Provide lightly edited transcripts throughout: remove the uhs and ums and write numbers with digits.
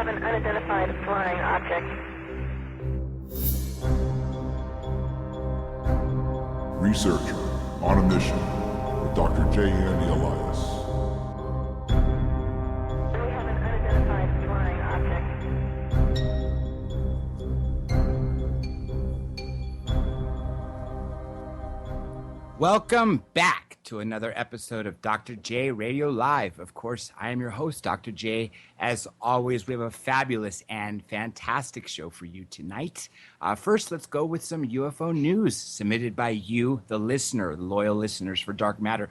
have an unidentified flying object. Researcher on a mission with Dr. J. Andy Elias. We have an unidentified flying object. Welcome back to another episode of Dr. J Radio Live. Of course, I am your host, Dr. J. As always, we have a fabulous and fantastic show for you tonight. First, let's go with some UFO news submitted by you, the listener, the loyal listeners for Dark Matter.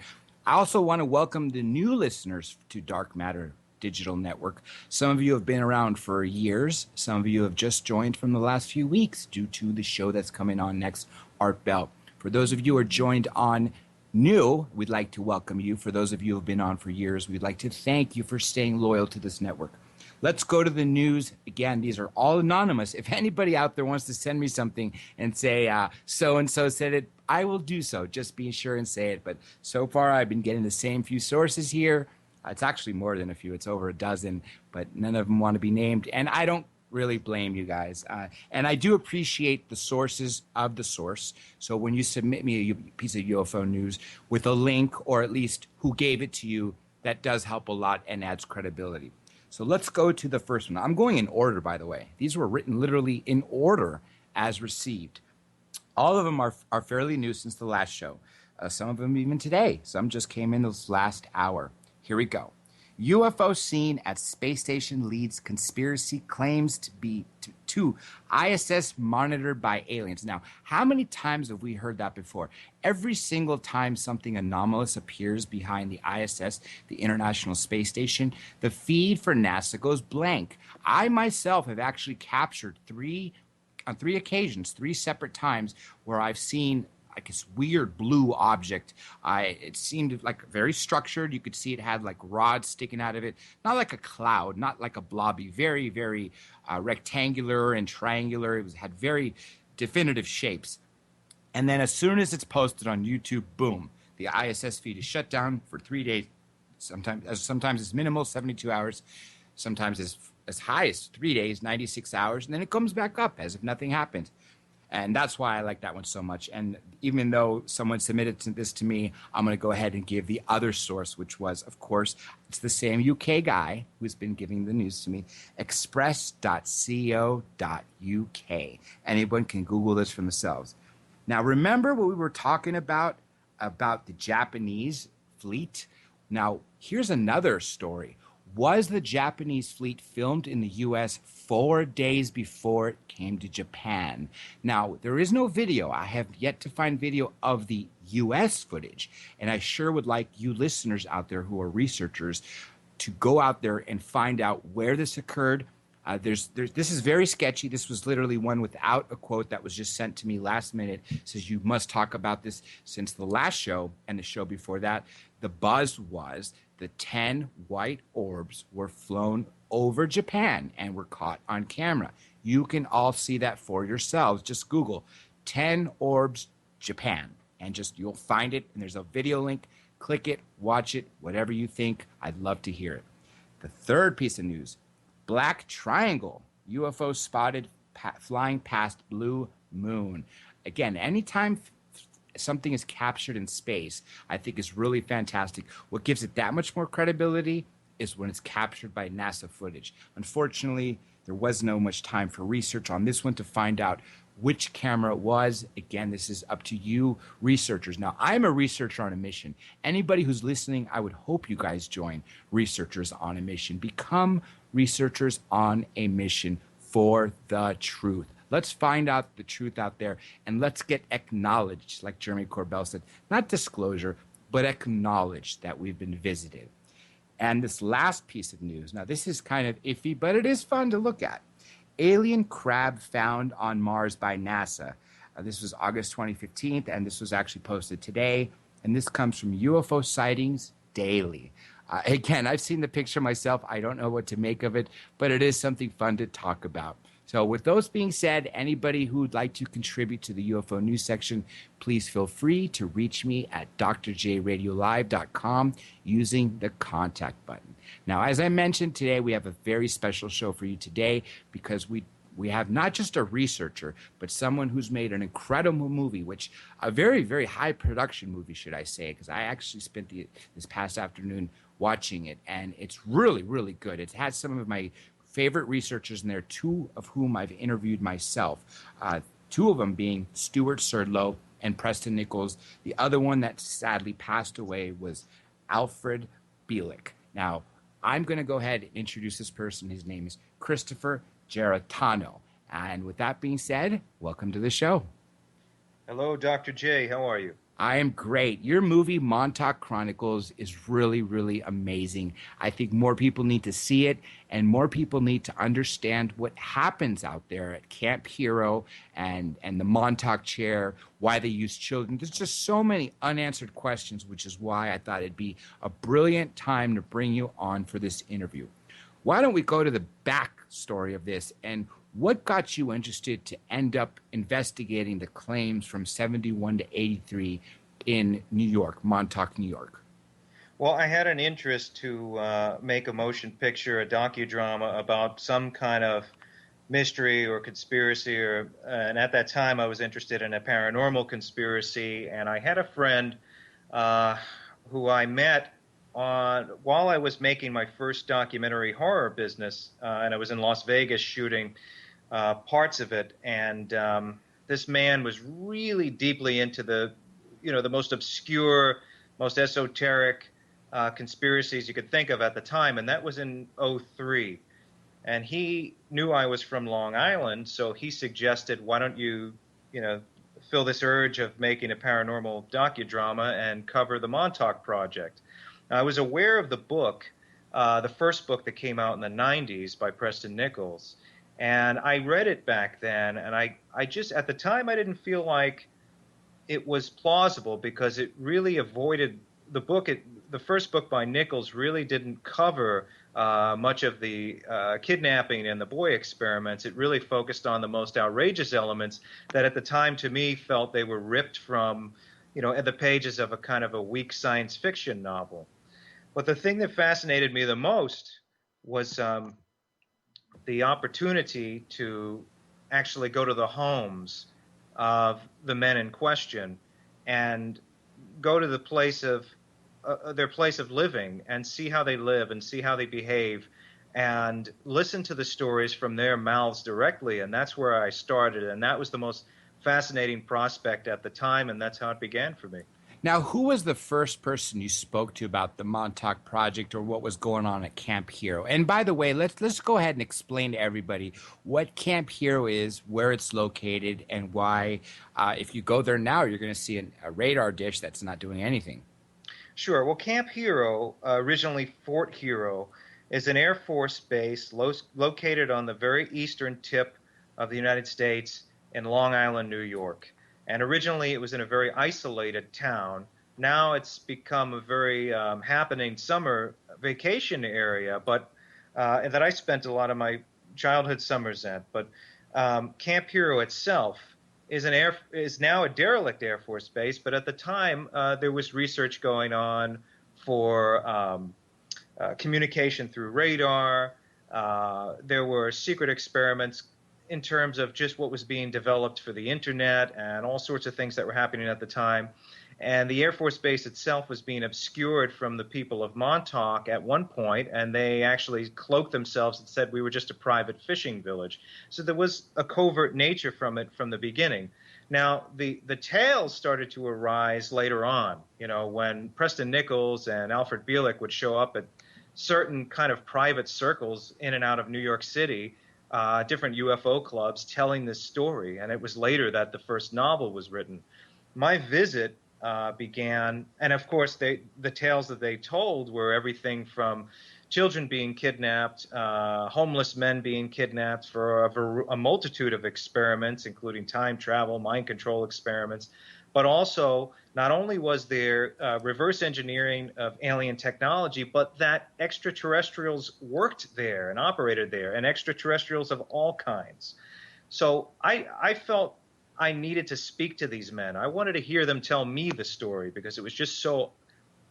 I also want to welcome the new listeners to Dark Matter Digital Network. Some of you have been around for years. Some of you have just joined from the last few weeks due to the show that's coming on next, Art Bell. For those of you who are joined on new, we'd like to welcome you. For those of you who have been on for years, we'd like to thank you for staying loyal to this network. Let's go to the news. Again, these are all anonymous. If anybody out there wants to send me something and say, so-and-so said it, I will do so. Just be sure and say it. But so far, I've been getting the same few sources here. It's actually more than a few. It's over a dozen, but none of them want to be named. And I don't really blame you guys. And I do appreciate the sources of the source. So when you submit me a piece of UFO news with a link, or at least who gave it to you, that does help a lot and adds credibility. So let's go to the first one. I'm going in order, by the way. These were written literally in order as received. All of them are fairly new since the last show. Some of them even today. Some just came in this last hour. Here we go. UFO seen at space station leads conspiracy claims to be to ISS monitored by aliens. Now, how many times have we heard that before? Every single time something anomalous appears behind the ISS, the International Space Station, the feed for NASA goes blank. I myself have actually captured on three occasions, three separate times, where I've seen like this weird blue object. It seemed like very structured. You could see it had like rods sticking out of it. Not like a cloud, not like a blobby, very, very rectangular and triangular. It had very definitive shapes. And then as soon as it's posted on YouTube, boom, the ISS feed is shut down for 3 days. Sometimes it's minimal, 72 hours. Sometimes it's as high as 3 days, 96 hours. And then it comes back up as if nothing happened. And that's why I like that one so much. And even though someone submitted this to me, I'm going to go ahead and give the other source, which was, of course, it's the same UK guy who's been giving the news to me, express.co.uk. Anyone can Google this for themselves. Now, remember what we were talking about the Japanese fleet? Now, here's another story. Was the Japanese fleet filmed in the U.S. 4 days before it came to Japan? Now, there is no video. I have yet to find video of the U.S. footage, and I sure would like you listeners out there who are researchers to go out there and find out where this occurred. This is very sketchy. This was literally one without a quote that was just sent to me last minute. It says you must talk about this since the last show and the show before that. The buzz was the 10 white orbs were flown over Japan and were caught on camera. You can all see that for yourselves. Just Google 10 orbs Japan and you'll find it. And there's a video link. Click it, watch it, whatever you think. I'd love to hear it. The third piece of news, Black Triangle, UFO spotted flying past blue moon. Again, anytime something is captured in space, I think is really fantastic. What gives it that much more credibility is when it's captured by NASA footage. Unfortunately, there was no much time for research on this one to find out which camera it was. Again, this is up to you researchers. Now, I'm a researcher on a mission. Anybody who's listening, I would hope you guys join Researchers on a Mission. Become researchers on a mission for the truth. Let's find out the truth out there, and let's get acknowledged, like Jeremy Corbell said, not disclosure, but acknowledged that we've been visited. And this last piece of news, now this is kind of iffy, but it is fun to look at. Alien crab found on Mars by NASA. This was August 2015, and this was actually posted today. And this comes from UFO Sightings Daily. Again, I've seen the picture myself. I don't know what to make of it, but it is something fun to talk about. So with those being said, anybody who would like to contribute to the UFO news section, please feel free to reach me at drjradiolive.com using the contact button. Now, as I mentioned today, we have a very special show for you today because we have not just a researcher, but someone who's made an incredible movie, which a very, very high production movie, should I say, because I actually spent this past afternoon watching it, and it's really, really good. It has some of my favorite researchers in there, two of whom I've interviewed myself, two of them being Stuart Surdlow and Preston Nichols. The other one that sadly passed away was Alfred Bielik. Now, I'm going to go ahead and introduce this person. His name is Christopher Garetano. And with that being said, welcome to the show. Hello, Dr. J. How are you? I am great. Your movie, Montauk Chronicles, is really, really amazing. I think more people need to see it, and more people need to understand what happens out there at Camp Hero and the Montauk Chair, why they use children. There's just so many unanswered questions, which is why I thought it'd be a brilliant time to bring you on for this interview. Why don't we go to the backstory of this and what got you interested to end up investigating the claims from 71 to 83 in New York, Montauk, New York? Well, I had an interest to make a motion picture, a docudrama about some kind of mystery or conspiracy, and at that time I was interested in a paranormal conspiracy, and I had a friend who I met while I was making my first documentary horror business, and I was in Las Vegas shooting parts of it, and this man was really deeply into the most obscure, most esoteric conspiracies you could think of at the time, and that was in '03. And he knew I was from Long Island, so he suggested, why don't you, feel this urge of making a paranormal docudrama and cover the Montauk Project. Now, I was aware of the book, the first book that came out in the '90s by Preston Nichols. And I read it back then, and I just, at the time, I didn't feel like it was plausible because it really avoided the first book by Nichols really didn't cover much of the kidnapping and the boy experiments. It really focused on the most outrageous elements that at the time, to me, felt they were ripped from, the pages of a kind of a weak science fiction novel. But the thing that fascinated me the most was the opportunity to actually go to the homes of the men in question and go to the place of their place of living and see how they live and see how they behave and listen to the stories from their mouths directly. And that's where I started, and that was the most fascinating prospect at the time, and that's how it began for me. Now, who was the first person you spoke to about the Montauk Project or what was going on at Camp Hero? And by the way, let's go ahead and explain to everybody what Camp Hero is, where it's located, and why, if you go there now, you're going to see a radar dish that's not doing anything. Sure. Well, Camp Hero, originally Fort Hero, is an Air Force base located on the very eastern tip of the United States in Long Island, New York. And originally it was in a very isolated town. Now it's become a very happening summer vacation area, but that I spent a lot of my childhood summers at. But Camp Hero itself is now a derelict Air Force base, but at the time there was research going on for communication through radar. There were secret experiments in terms of just what was being developed for the internet and all sorts of things that were happening at the time. And the Air Force Base itself was being obscured from the people of Montauk at one point, and they actually cloaked themselves and said we were just a private fishing village. So there was a covert nature from it from the beginning. Now, the tales started to arise later on, when Preston Nichols and Alfred Bielik would show up at certain kind of private circles in and out of New York City, different UFO clubs telling this story, and it was later that the first novel was written. My visit began, and of course the tales that they told were everything from children being kidnapped, homeless men being kidnapped for a multitude of experiments, including time travel, mind control experiments, but also not only was there reverse engineering of alien technology, but that extraterrestrials worked there and operated there, and extraterrestrials of all kinds. So I felt I needed to speak to these men. I wanted to hear them tell me the story because it was just so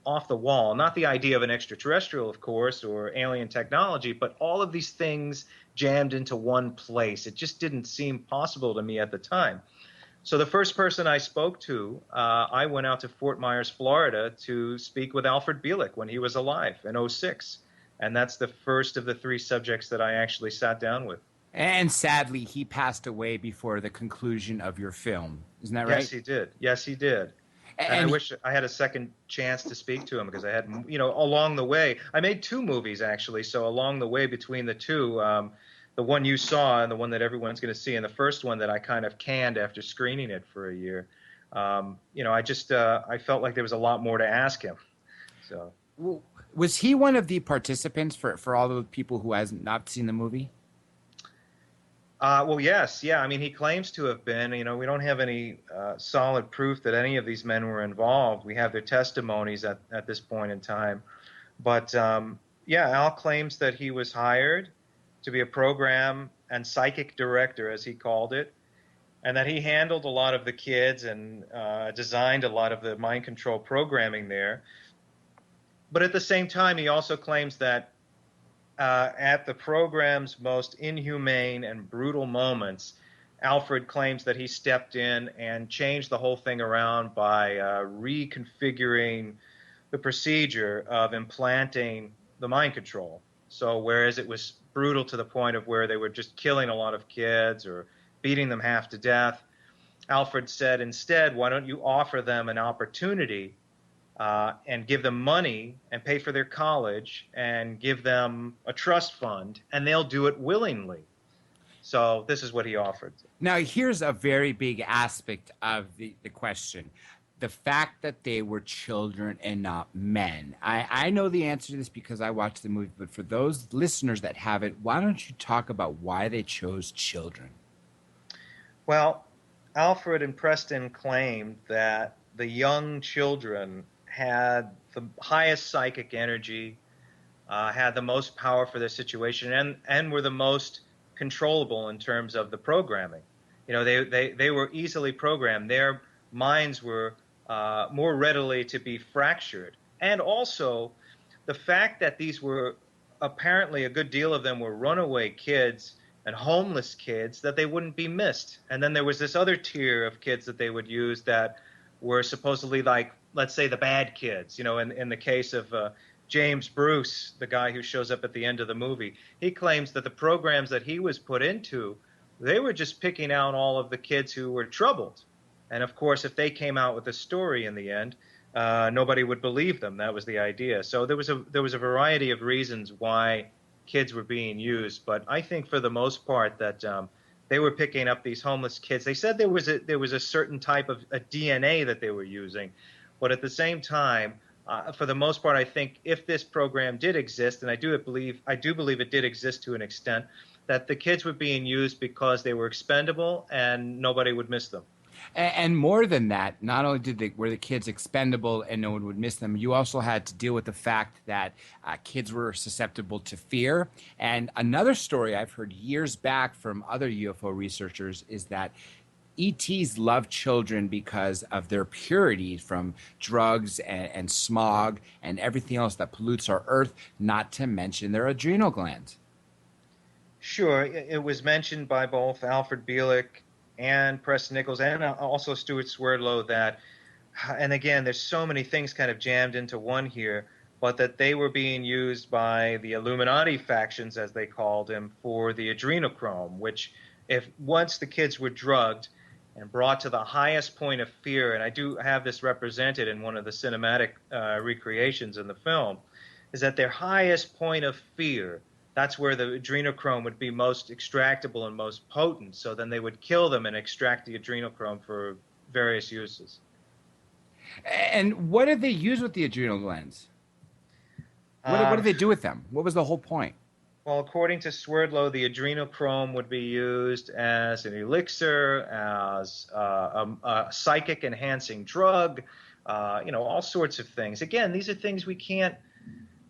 off the wall. Not the idea of an extraterrestrial, of course, or alien technology, but all of these things jammed into one place. It just didn't seem possible to me at the time. So the first person I spoke to, I went out to Fort Myers, Florida, to speak with Alfred Bielek when he was alive in '06. And that's the first of the three subjects that I actually sat down with. And sadly, he passed away before the conclusion of your film. Isn't that right? Yes, he did. Yes, he did. And I wish I had a second chance to speak to him, because I had, along the way, I made two movies actually. So along the way between the two, the one you saw and the one that everyone's going to see, and the first one that I kind of canned after screening it for a year, I felt like there was a lot more to ask him. So, was he one of the participants for all the people who has not seen the movie? Well, yes, yeah. I mean, he claims to have been. We don't have any solid proof that any of these men were involved. We have their testimonies at this point in time. But, yeah, Al claims that he was hired to be a program and psychic director, as he called it, and that he handled a lot of the kids and designed a lot of the mind control programming there. But at the same time, he also claims that at the program's most inhumane and brutal moments, Alfred claims that he stepped in and changed the whole thing around by reconfiguring the procedure of implanting the mind control. So whereas it was brutal to the point of where they were just killing a lot of kids or beating them half to death, Alfred said, instead, why don't you offer them an opportunity and give them money and pay for their college and give them a trust fund, and they'll do it willingly. So this is what he offered. Now, here's a very big aspect of the question. The fact that they were children and not men. I know the answer to this because I watched the movie, but for those listeners that haven't, why don't you talk about why they chose children? Well, Alfred and Preston claimed that the young children had the highest psychic energy, had the most power for their situation, and were the most controllable in terms of the programming. They were easily programmed. Their minds were more readily to be fractured. And also, the fact that these were apparently a good deal of them were runaway kids and homeless kids, that they wouldn't be missed. And then there was this other tier of kids that they would use that were supposedly like, let's say, the bad kids. In the case of James Bruce, the guy who shows up at the end of the movie, he claims that the programs that he was put into, they were just picking out all of the kids who were troubled. And of course, if they came out with a story in the end, nobody would believe them. That was the idea. So there was a variety of reasons why kids were being used. But I think for the most part that they were picking up these homeless kids. They said there was a certain type of a DNA that they were using. But at the same time, for the most part, I think if this program did exist, and I do believe it did exist to an extent, that the kids were being used because they were expendable and nobody would miss them. And more than that, not only were the kids expendable and no one would miss them, you also had to deal with the fact that kids were susceptible to fear. And another story I've heard years back from other UFO researchers is that ETs love children because of their purity from drugs and smog and everything else that pollutes our Earth, not to mention their adrenal glands. Sure. It was mentioned by both Alfred Bielek and Preston Nichols and also Stuart Swerdlow that, and again, there's so many things kind of jammed into one here, but that they were being used by the Illuminati factions, as they called him, for the Adrenochrome, which once the kids were drugged and brought to the highest point of fear, and I do have this represented in one of the cinematic recreations in the film, is that their highest point of fear, that's where the adrenochrome would be most extractable and most potent. So then they would kill them and extract the adrenochrome for various uses. And what did they use with the adrenal glands? What did they do with them? What was the whole point? Well, according to Swerdlow, the adrenochrome would be used as an elixir, as a psychic enhancing drug, all sorts of things. Again, these are things we can't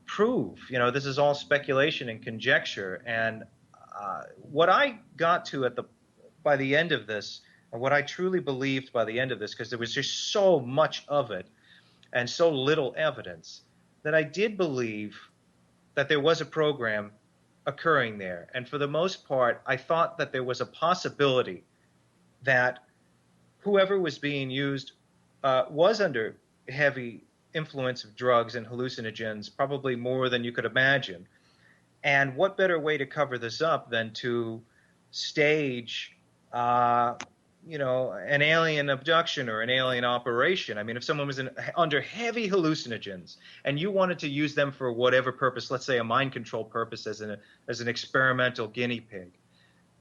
prove. This is all speculation and conjecture. And what I got to by the end of this, and what I truly believed by the end of this, because there was just so much of it, and so little evidence that I did believe that there was a program occurring there. And for the most part, I thought that there was a possibility that whoever was being used was under heavy influence of drugs and hallucinogens, probably more than you could imagine. And what better way to cover this up than to stage, an alien abduction or an alien operation? I mean, if someone was under heavy hallucinogens and you wanted to use them for whatever purpose, let's say a mind control purpose as an experimental guinea pig,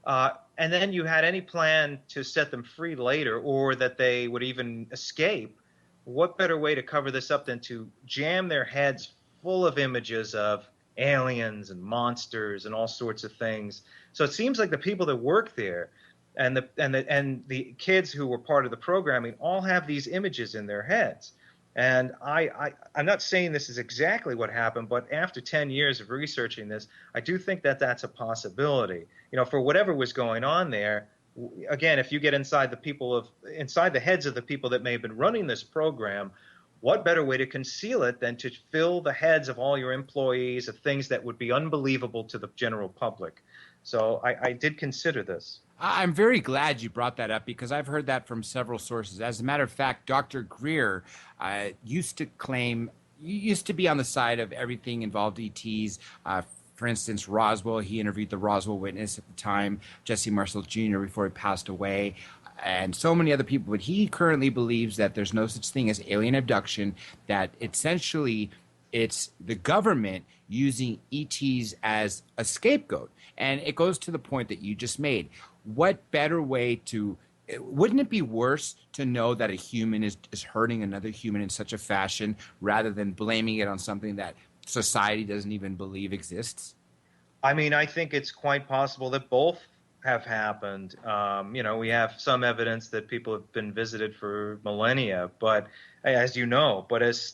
and then you had any plan to set them free later or that they would even escape, what better way to cover this up than to jam their heads full of images of aliens and monsters and all sorts of things? So it seems like the people that work there and the kids who were part of the programming all have these images in their heads. And I'm not saying this is exactly what happened, but after 10 years of researching this, I do think that that's a possibility. For whatever was going on there, again, if you get inside the heads of the people that may have been running this program, what better way to conceal it than to fill the heads of all your employees of things that would be unbelievable to the general public? So I did consider this. I'm very glad you brought that up because I've heard that from several sources. As a matter of fact, Dr. Greer used to be on the side of everything involved ETs. For instance, Roswell, he interviewed the Roswell witness at the time, Jesse Marcel Jr., before he passed away, and so many other people. But he currently believes that there's no such thing as alien abduction, that essentially it's the government using ETs as a scapegoat. And it goes to the point that you just made. What better way wouldn't it be worse to know that a human is hurting another human in such a fashion rather than blaming it on something that society doesn't even believe exists? I mean, I think it's quite possible that both have happened. We have some evidence that people have been visited for millennia, but as you know,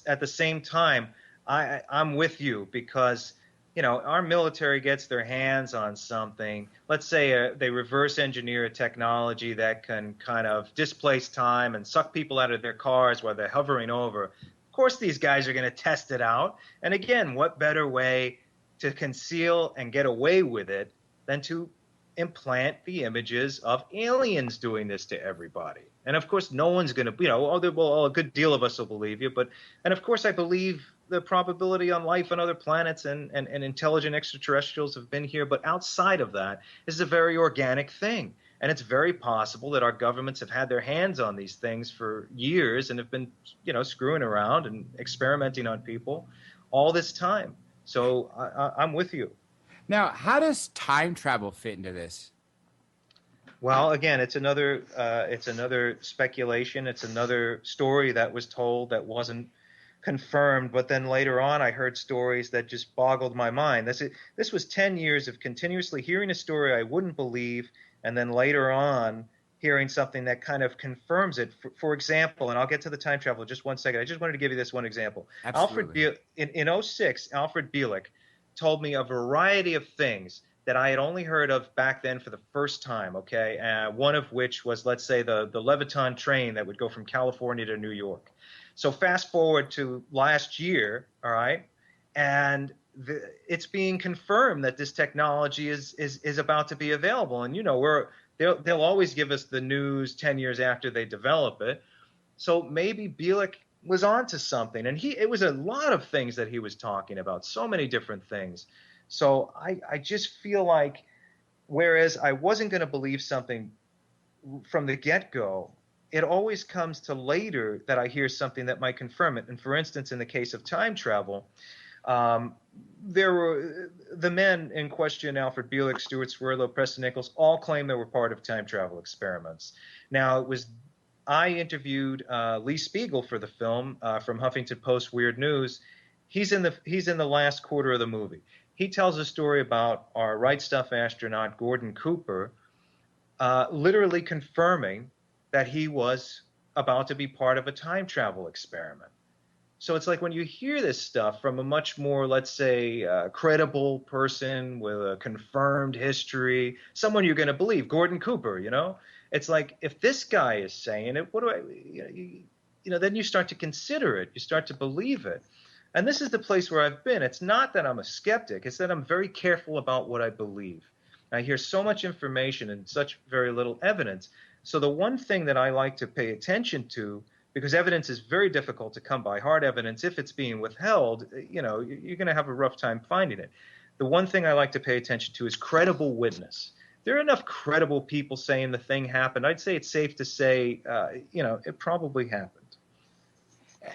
at the same time, I'm with you because our military gets their hands on something. Let's say they reverse engineer a technology that can kind of displace time and suck people out of their cars while they're hovering over. Of course, these guys are going to test it out. And again, what better way to conceal and get away with it than to implant the images of aliens doing this to everybody? And of course, no one's going to, a good deal of us will believe you. And of course, I believe the probability on life on other planets and intelligent extraterrestrials have been here. But outside of that, this is a very organic thing. And it's very possible that our governments have had their hands on these things for years and have been, screwing around and experimenting on people all this time. So I'm with you. Now, how does time travel fit into this? Well, again, it's another speculation. It's another story that was told that wasn't confirmed, but then later on I heard stories that just boggled my mind. This was 10 years of continuously hearing a story I wouldn't believe, and then later on hearing something that kind of confirms it. For example, and I'll get to the time travel in just one second. I just wanted to give you this one example. Absolutely. In 06, Alfred Bielek told me a variety of things that I had only heard of back then for the first time, okay? One of which was, let's say, the Leviton train that would go from California to New York. So fast forward to last year, all right, and it's being confirmed that this technology is about to be available. And they'll always give us the news 10 years after they develop it. So maybe Bielek was onto something, and it was a lot of things that he was talking about, so many different things. So I just feel like, whereas I wasn't going to believe something from the get-go, it always comes to later that I hear something that might confirm it. And for instance, in the case of time travel, there were the men in question, Alfred Bielek, Stuart Swirlo, Preston Nichols, all claim they were part of time travel experiments. Now, I interviewed Lee Spiegel for the film from Huffington Post Weird News. He's in the last quarter of the movie. He tells a story about our Right Stuff astronaut Gordon Cooper literally confirming that he was about to be part of a time travel experiment. So it's like when you hear this stuff from a much more, let's say, credible person with a confirmed history, someone you're going to believe, Gordon Cooper, it's like, if this guy is saying it, what do then you start to consider it. You start to believe it. And this is the place where I've been. It's not that I'm a skeptic. It's that I'm very careful about what I believe. I hear so much information and such very little evidence. So the one thing that I like to pay attention to, because evidence is very difficult to come by, hard evidence, if it's being withheld, you're going to have a rough time finding it. The one thing I like to pay attention to is credible witness. There are enough credible people saying the thing happened. I'd say it's safe to say, it probably happened.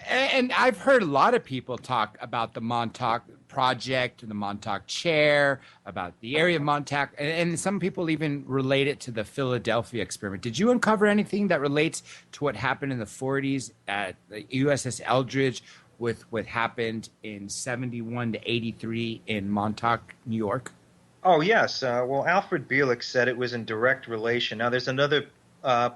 And I've heard a lot of people talk about the Montauk Project and the Montauk Chair, about the area of Montauk, and some people even relate it to the Philadelphia experiment. Did you uncover anything that relates to what happened in the 40s at the USS Eldridge with what happened in 71 to 83 in Montauk, New York? Oh, yes. Well, Alfred Bielik said it was in direct relation. Now, there's another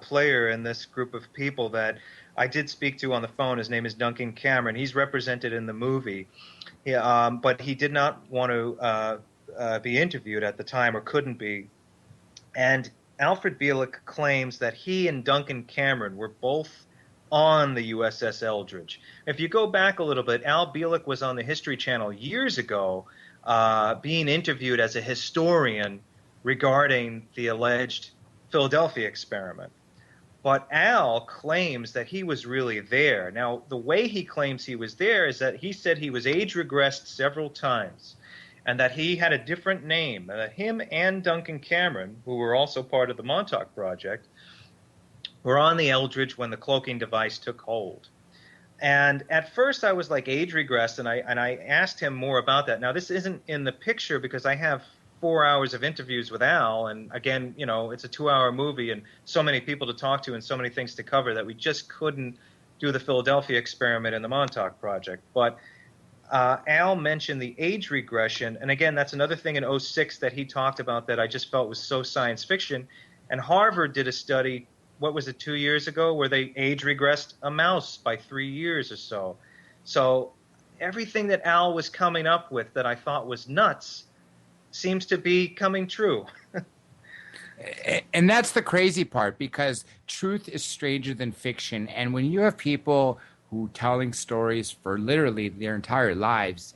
player in this group of people that I did speak to on the phone. His name is Duncan Cameron. He's represented in the movie, but he did not want to be interviewed at the time, or couldn't be. And Alfred Bielik claims that he and Duncan Cameron were both on the USS Eldridge. If you go back a little bit, Al Bielik was on the History Channel years ago being interviewed as a historian regarding the alleged Philadelphia experiment. But Al claims that he was really there. Now, the way he claims he was there is that he said he was age regressed several times and that he had a different name. That him and Duncan Cameron, who were also part of the Montauk Project, were on the Eldridge when the cloaking device took hold. And at first I was like, age regressed, and I asked him more about that. Now, this isn't in the picture because I have 4 hours of interviews with Al, and again, it's a 2-hour movie and so many people to talk to and so many things to cover that we just couldn't do the Philadelphia experiment and the Montauk Project. But Al mentioned the age regression, and again, that's another thing in '06 that he talked about that I just felt was so science fiction. And Harvard did a study, what was it, 2 years ago, where they age regressed a mouse by 3 years or so. So everything that Al was coming up with that I thought was nuts seems to be coming true. And that's the crazy part, because truth is stranger than fiction. And when you have people who telling stories for literally their entire lives,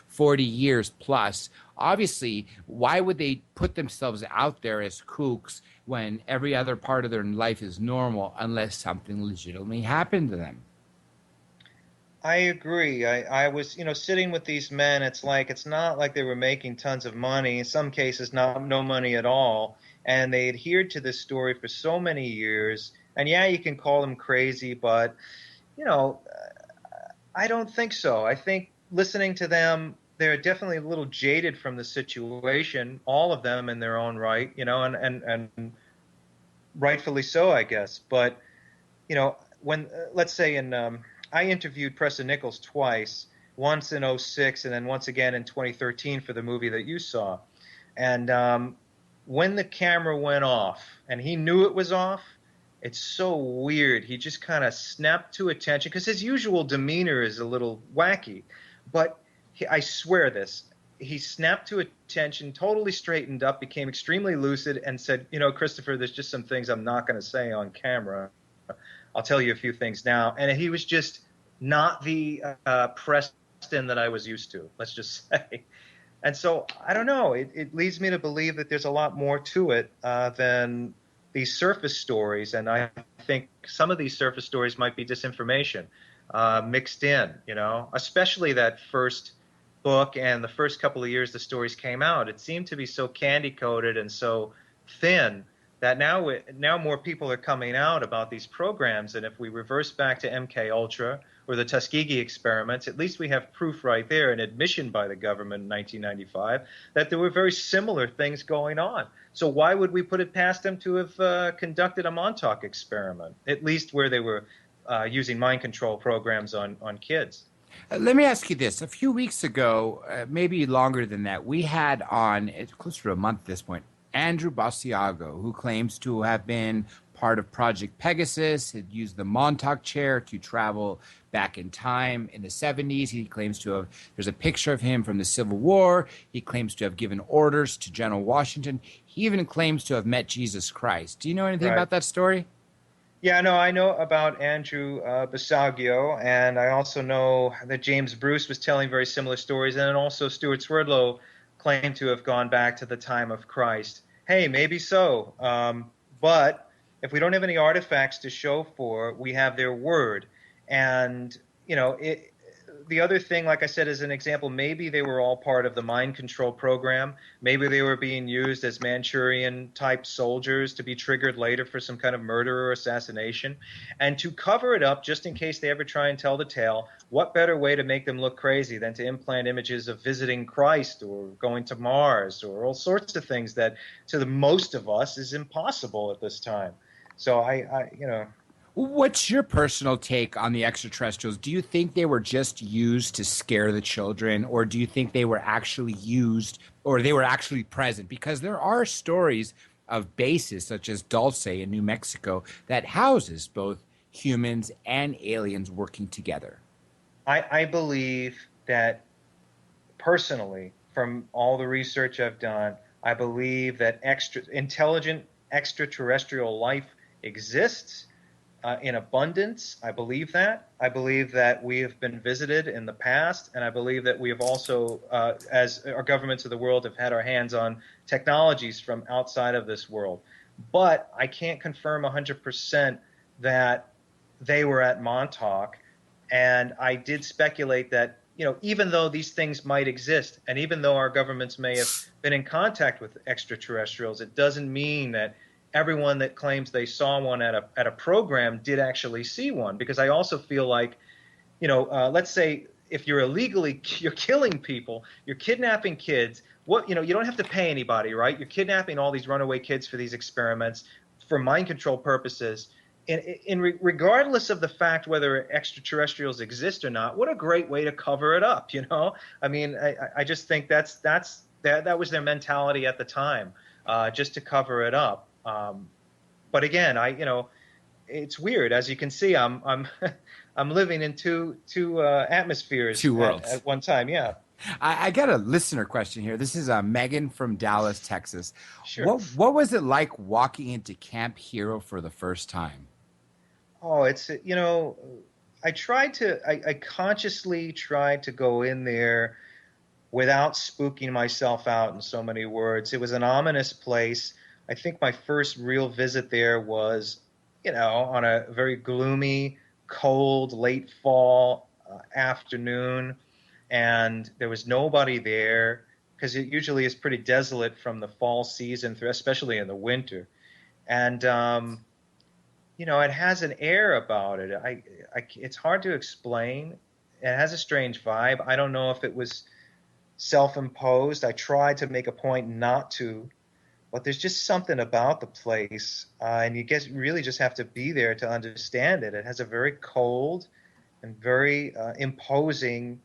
40 years plus, obviously, why would they put themselves out there as kooks when every other part of their life is normal unless something legitimately happened to them? I agree. I was, sitting with these men. It's not like they were making tons of money. In some cases, no money at all. And they adhered to this story for so many years. And yeah, you can call them crazy, but, I don't think so. I think listening to them, they're definitely a little jaded from the situation, all of them in their own right, and rightfully so, I guess. But, when, let's say I interviewed Preston Nichols twice, once in '06 and then once again in 2013 for the movie that you saw. And when the camera went off, and he knew it was off, it's so weird. He just kind of snapped to attention, because his usual demeanor is a little wacky. But I swear this, he snapped to attention, totally straightened up, became extremely lucid, and said, Christopher, there's just some things I'm not going to say on camera. I'll tell you a few things now. And he was just not the Preston that I was used to, let's just say. And so, I don't know, it leads me to believe that there's a lot more to it than these surface stories. And I think some of these surface stories might be disinformation mixed in, especially that first book and the first couple of years the stories came out. It seemed to be so candy-coated and so thin that now more people are coming out about these programs. And if we reverse back to MK Ultra or the Tuskegee experiments, at least we have proof right there, an admission by the government in 1995, that there were very similar things going on. So why would we put it past them to have conducted a Montauk experiment, at least where they were using mind control programs on kids? Let me ask you this. A few weeks ago, maybe longer than that, we had on, it's closer to a month at this point, Andrew Basiago, who claims to have been part of Project Pegasus, had used the Montauk Chair to travel back in time in the 70s. He claims to have, there's a picture of him from the Civil War. He claims to have given orders to General Washington. He even claims to have met Jesus Christ. Do you know anything about that story? Yeah, no, I know about Andrew Basaggio, and I also know that James Bruce was telling very similar stories, and then also Stuart Swerdlow claimed to have gone back to the time of Christ. Hey, maybe so, but if we don't have any artifacts to show for, we have their word, and the other thing, like I said, as an example, maybe they were all part of the mind control program. Maybe they were being used as Manchurian type soldiers to be triggered later for some kind of murder or assassination. And to cover it up, just in case they ever try and tell the tale, what better way to make them look crazy than to implant images of visiting Christ or going to Mars or all sorts of things that to the most of us is impossible at this time. So What's your personal take on the extraterrestrials? Do you think they were just used to scare the children, or do you think they were actually used, or they were actually present? Because there are stories of bases such as Dulce in New Mexico that houses both humans and aliens working together. I believe that personally, from all the research I've done, I believe that intelligent extraterrestrial life exists in abundance. I believe that. I believe that we have been visited in the past, and I believe that we have also, as our governments of the world, have had our hands on technologies from outside of this world. But I can't confirm 100% that they were at Montauk. And I did speculate that, even though these things might exist, and even though our governments may have been in contact with extraterrestrials, it doesn't mean that everyone that claims they saw one at a program did actually see one. Because I also feel like, let's say if you're killing people, you're kidnapping kids. You don't have to pay anybody, right? You're kidnapping all these runaway kids for these experiments for mind control purposes. Regardless of the fact whether extraterrestrials exist or not, what a great way to cover it up, I mean, I just think that was their mentality at the time, just to cover it up. But again, it's weird. As you can see, I'm I'm living in two atmospheres Two worlds. at one time. Yeah, I got a listener question here. This is Megan from Dallas, Texas. sure. What was it like walking into Camp Hero for the first time? Oh, I consciously tried to go in there without spooking myself out in so many words. It was an ominous place. I think my first real visit there was, on a very gloomy, cold, late fall afternoon, and there was nobody there because it usually is pretty desolate from the fall season, especially in the winter. And it has an air about it. It's hard to explain. It has a strange vibe. I don't know if it was self-imposed. I tried to make a point not to, but there's just something about the place, and you guess really just have to be there to understand it. It has a very cold and very imposing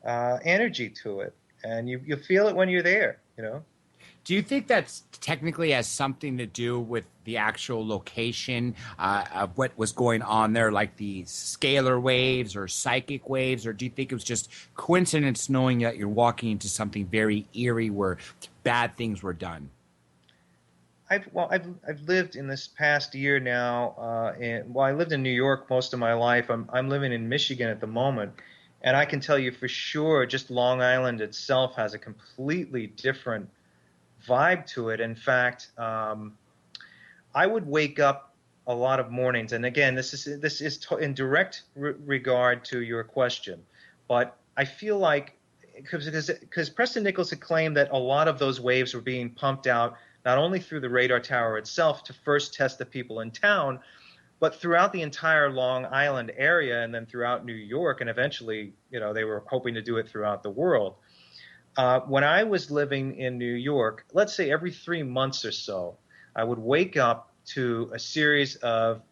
energy to it, and you feel it when you're there. Do you think that's technically has something to do with the actual location of what was going on there, like the scalar waves or psychic waves, or do you think it was just coincidence knowing that you're walking into something very eerie where bad things were done? I've lived in this past year now. I lived in New York most of my life. I'm living in Michigan at the moment, and I can tell you for sure, just Long Island itself has a completely different vibe to it. In fact, I would wake up a lot of mornings, and again, this is in direct regard to your question, but I feel like because Preston Nichols had claimed that a lot of those waves were being pumped out not only through the radar tower itself to first test the people in town, but throughout the entire Long Island area, and then throughout New York, and eventually, they were hoping to do it throughout the world. When I was living in New York, let's say every 3 months or so, I would wake up to a series of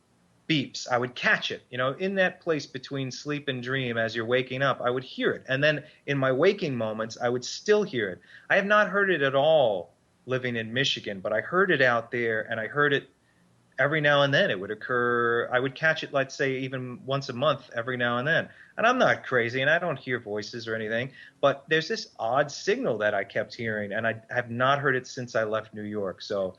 beeps. I would catch it, in that place between sleep and dream as you're waking up. I would hear it. And then in my waking moments, I would still hear it. I have not heard it at all living in Michigan, but I heard it out there, and I heard it every now and then. It would occur. I would catch it, let's say, even once a month every now and then. And I'm not crazy, and I don't hear voices or anything, but there's this odd signal that I kept hearing, and I have not heard it since I left New York. So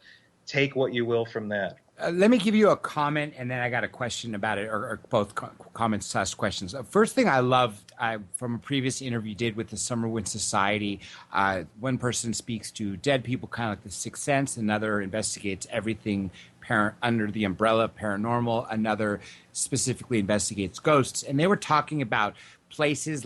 take what you will from that. Let me give you a comment, and then I got a question about it, or both comments slash questions. First thing I loved from a previous interview you did with the Summerwind Society, one person speaks to dead people, kind of like the Sixth Sense. Another investigates everything under the umbrella of paranormal. Another specifically investigates ghosts. And they were talking about places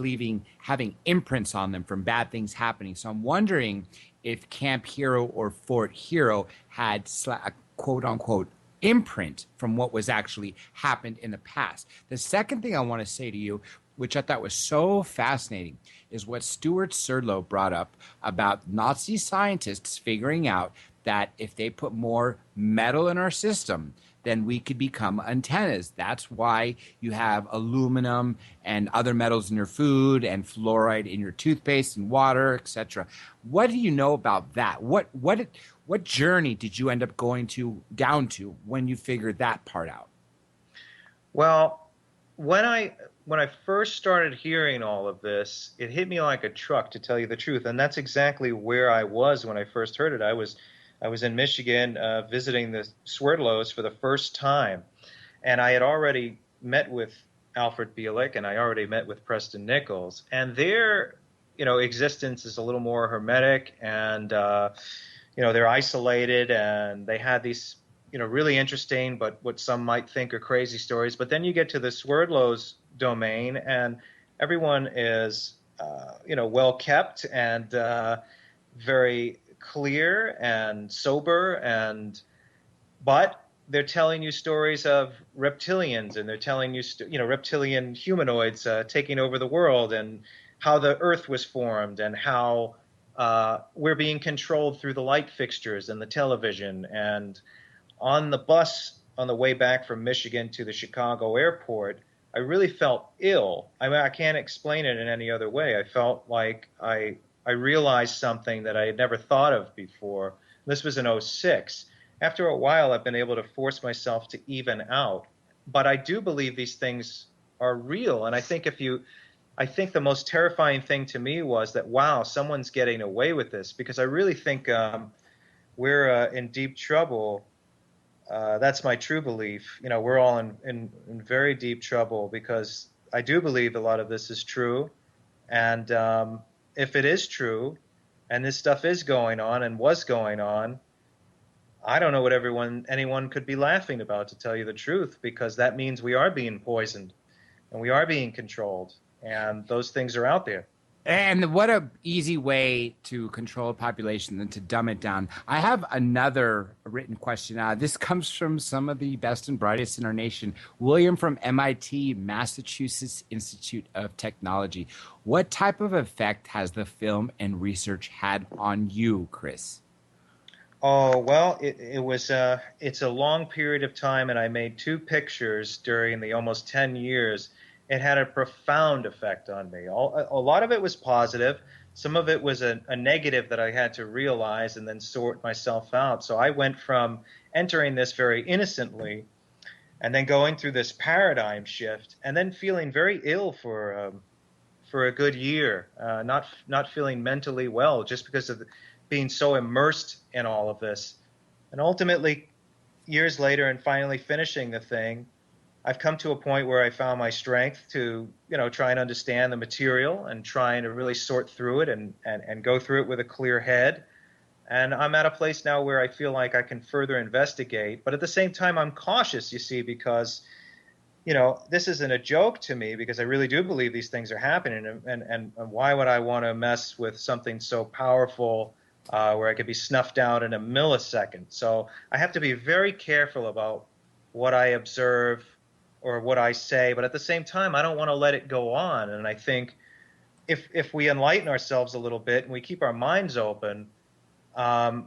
having imprints on them from bad things happening. So I'm wondering if Camp Hero or Fort Hero had a quote unquote imprint from what was actually happened in the past. The second thing I want to say to you, which I thought was so fascinating, is what Stuart Serdlow brought up about Nazi scientists figuring out that if they put more metal in our system, then we could become antennas. That's why you have aluminum and other metals in your food and fluoride in your toothpaste and water, etc. What do you know about that? What journey did you end up going down to when you figured that part out? Well, when I first started hearing all of this, it hit me like a truck, to tell you the truth, and that's exactly where I was when I first heard it. I was in Michigan visiting the Swerdlows for the first time, and I had already met with Alfred Bielik, and I already met with Preston Nichols, and their existence is a little more hermetic, and they're isolated, and they had these really interesting, but what some might think are crazy stories. But then you get to the Swerdlows domain, and everyone is well kept and very clear and sober, but they're telling you stories of reptilians, and they're telling you reptilian humanoids taking over the world, and how the earth was formed, and how we're being controlled through the light fixtures and the television. And on the bus on the way back from Michigan to the Chicago airport, I really felt ill. I mean, I can't explain it in any other way. I felt like I realized something that I had never thought of before. This was in '06. After a while, I've been able to force myself to even out. But I do believe these things are real. And I think the most terrifying thing to me was that, wow, someone's getting away with this, because I really think we're in deep trouble. That's my true belief. We're all in very deep trouble, because I do believe a lot of this is true. And if it is true, and this stuff is going on and was going on, I don't know what anyone could be laughing about, to tell you the truth, because that means we are being poisoned and we are being controlled, and those things are out there. And what a easy way to control a population than to dumb it down. I have another written question. This comes from some of the best and brightest in our nation. William from MIT, Massachusetts Institute of Technology. What type of effect has the film and research had on you, Chris? Oh, well, it's a long period of time, and I made 2 pictures during the almost 10 years. It had a profound effect on me. A lot of it was positive. Some of it was a negative that I had to realize and then sort myself out. So I went from entering this very innocently, and then going through this paradigm shift, and then feeling very ill for a good year, not feeling mentally well, just because of being so immersed in all of this. And ultimately, years later, and finally finishing the thing, I've come to a point where I found my strength to, try and understand the material, and trying to really sort through it and go through it with a clear head. And I'm at a place now where I feel like I can further investigate. But at the same time, I'm cautious, you see, because, this isn't a joke to me, because I really do believe these things are happening. And why would I want to mess with something so powerful where I could be snuffed out in a millisecond? So I have to be very careful about what I observe or what I say, but at the same time, I don't want to let it go on. And I think if we enlighten ourselves a little bit and we keep our minds open,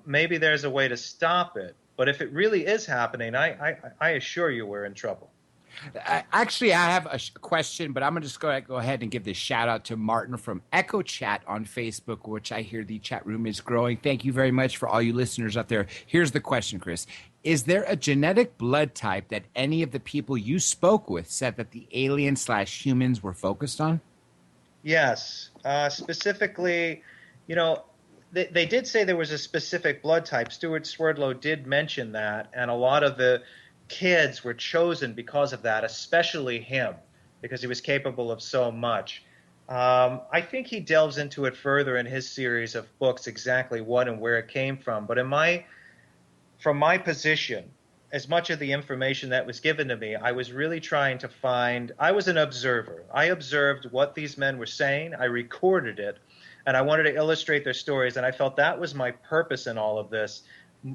maybe there's a way to stop it. But if it really is happening, I assure you we're in trouble. Actually, I have a question, but I'm going to just go ahead and give this shout out to Martin from Echo Chat on Facebook, which I hear the chat room is growing. Thank you very much for all you listeners out there. Here's the question, Chris. Is there a genetic blood type that any of the people you spoke with said that the aliens/humans were focused on? Yes. Specifically, they did say there was a specific blood type. Stuart Swerdlow did mention that, and a lot of the kids were chosen because of that, especially him, because he was capable of so much. I think he delves into it further in his series of books, exactly what and where it came from. But from my position, as much of the information that was given to me, I was really trying to find, I was an observer. I observed what these men were saying, I recorded it, and I wanted to illustrate their stories, and I felt that was my purpose in all of this,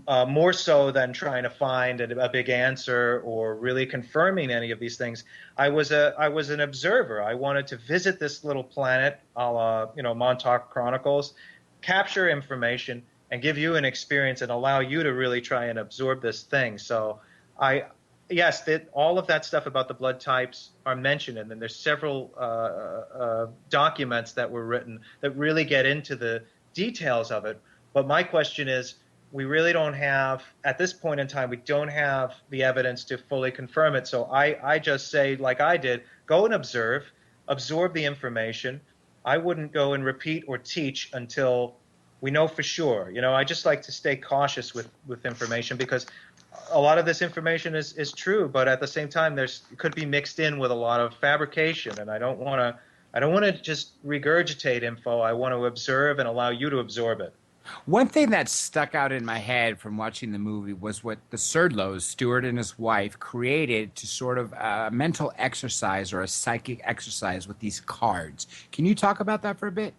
more so than trying to find a big answer or really confirming any of these things. I was an observer. I wanted to visit this little planet, a la, Montauk Chronicles, capture information, and give you an experience and allow you to really try and absorb this thing. So yes, all of that stuff about the blood types are mentioned, and then there's several documents that were written that really get into the details of it. But my question is, we really don't have, at this point in time, we don't have the evidence to fully confirm it. So I just say, like I did, go and absorb the information. I wouldn't go and repeat or teach until we know for sure. I just like to stay cautious with information, because a lot of this information is true, but at the same time, it could be mixed in with a lot of fabrication, and I don't want to just regurgitate info. I want to observe and allow you to absorb it. One thing that stuck out in my head from watching the movie was what the Swerdlows, Stuart and his wife, created to sort of a mental exercise or a psychic exercise with these cards. Can you talk about that for a bit?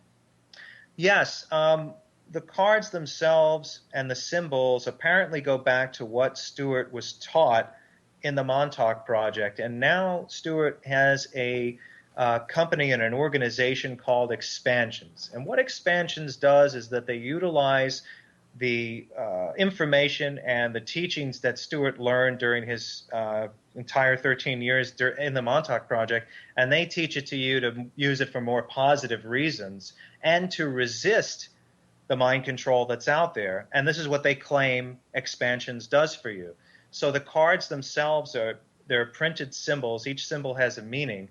Yes. The cards themselves and the symbols apparently go back to what Stuart was taught in the Montauk Project. And now Stuart has a company and an organization called Expansions. And what Expansions does is that they utilize the information and the teachings that Stuart learned during his entire 13 years in the Montauk Project, and they teach it to you to use it for more positive reasons and to resist the mind control that's out there. And this is what they claim Expansions does for you. So the cards themselves they're printed symbols. Each symbol has a meaning.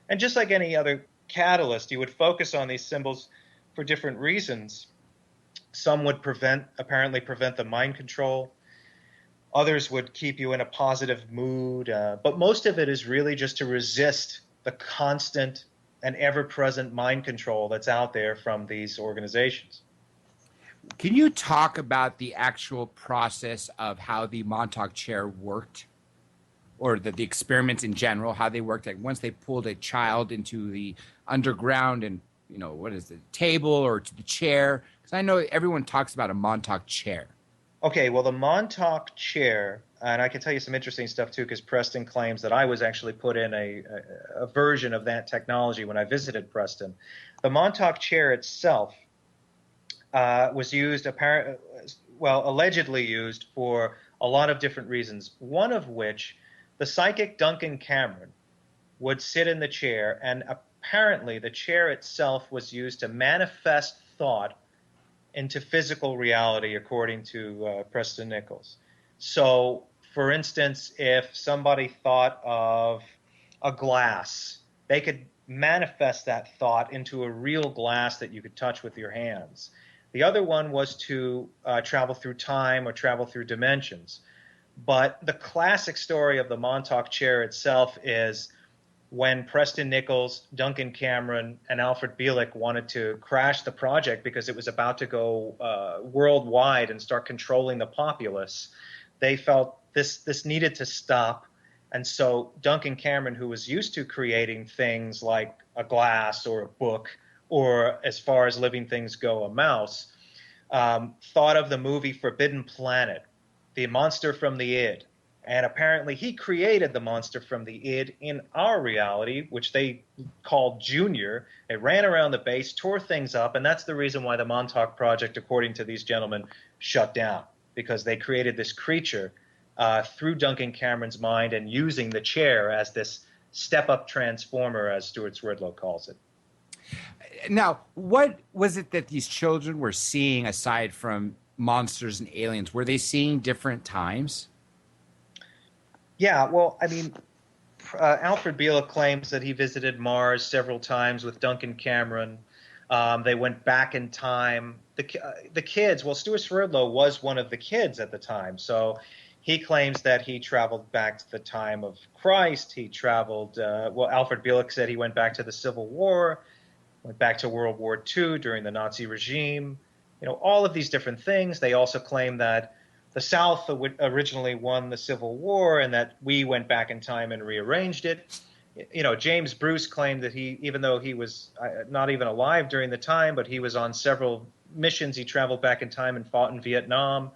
And just like any other catalyst, you would focus on these symbols for different reasons. Some would apparently prevent the mind control. Others would keep you in a positive mood. But most of it is really just to resist the constant and ever-present mind control that's out there from these organizations. Can you talk about the actual process of how the Montauk Chair worked, or the experiments in general, how they worked? Like once they pulled a child into the underground and, what is the table or to the chair? Because I know everyone talks about a Montauk Chair. Okay, well, the Montauk Chair, and I can tell you some interesting stuff too, because Preston claims that I was actually put in a version of that technology when I visited Preston. The Montauk Chair itself was used, allegedly used for a lot of different reasons. One of which, the psychic Duncan Cameron would sit in the chair, and apparently the chair itself was used to manifest thought into physical reality, according to Preston Nichols. So, for instance, if somebody thought of a glass, they could manifest that thought into a real glass that you could touch with your hands. The other one was to travel through time or travel through dimensions. But the classic story of the Montauk Chair itself is when Preston Nichols, Duncan Cameron, and Alfred Bielek wanted to crash the project because it was about to go worldwide and start controlling the populace. They felt this needed to stop. And so Duncan Cameron, who was used to creating things like a glass or a book, or as far as living things go, a mouse, thought of the movie Forbidden Planet, the monster from the id. And apparently he created the monster from the id in our reality, which they called Junior. It ran around the base, tore things up, and that's the reason why the Montauk Project, according to these gentlemen, shut down, because they created this creature through Duncan Cameron's mind and using the chair as this step-up transformer, as Stuart Swerdlow calls it. Now, what was it that these children were seeing aside from monsters and aliens? Were they seeing different times? Yeah, well, I mean, Alfred Bielek claims that he visited Mars several times with Duncan Cameron. They went back in time. The kids, well, Stuart Swerdlow was one of the kids at the time. So he claims that he traveled back to the time of Christ. He traveled, well, Alfred Bielek said he went back to the Civil War, went back to World War II during the Nazi regime. All of these different things. They also claim that the South originally won the Civil War and that we went back in time and rearranged it. James Bruce claimed that even though he was not even alive during the time, but he was on several missions. He traveled back in time and fought in Vietnam.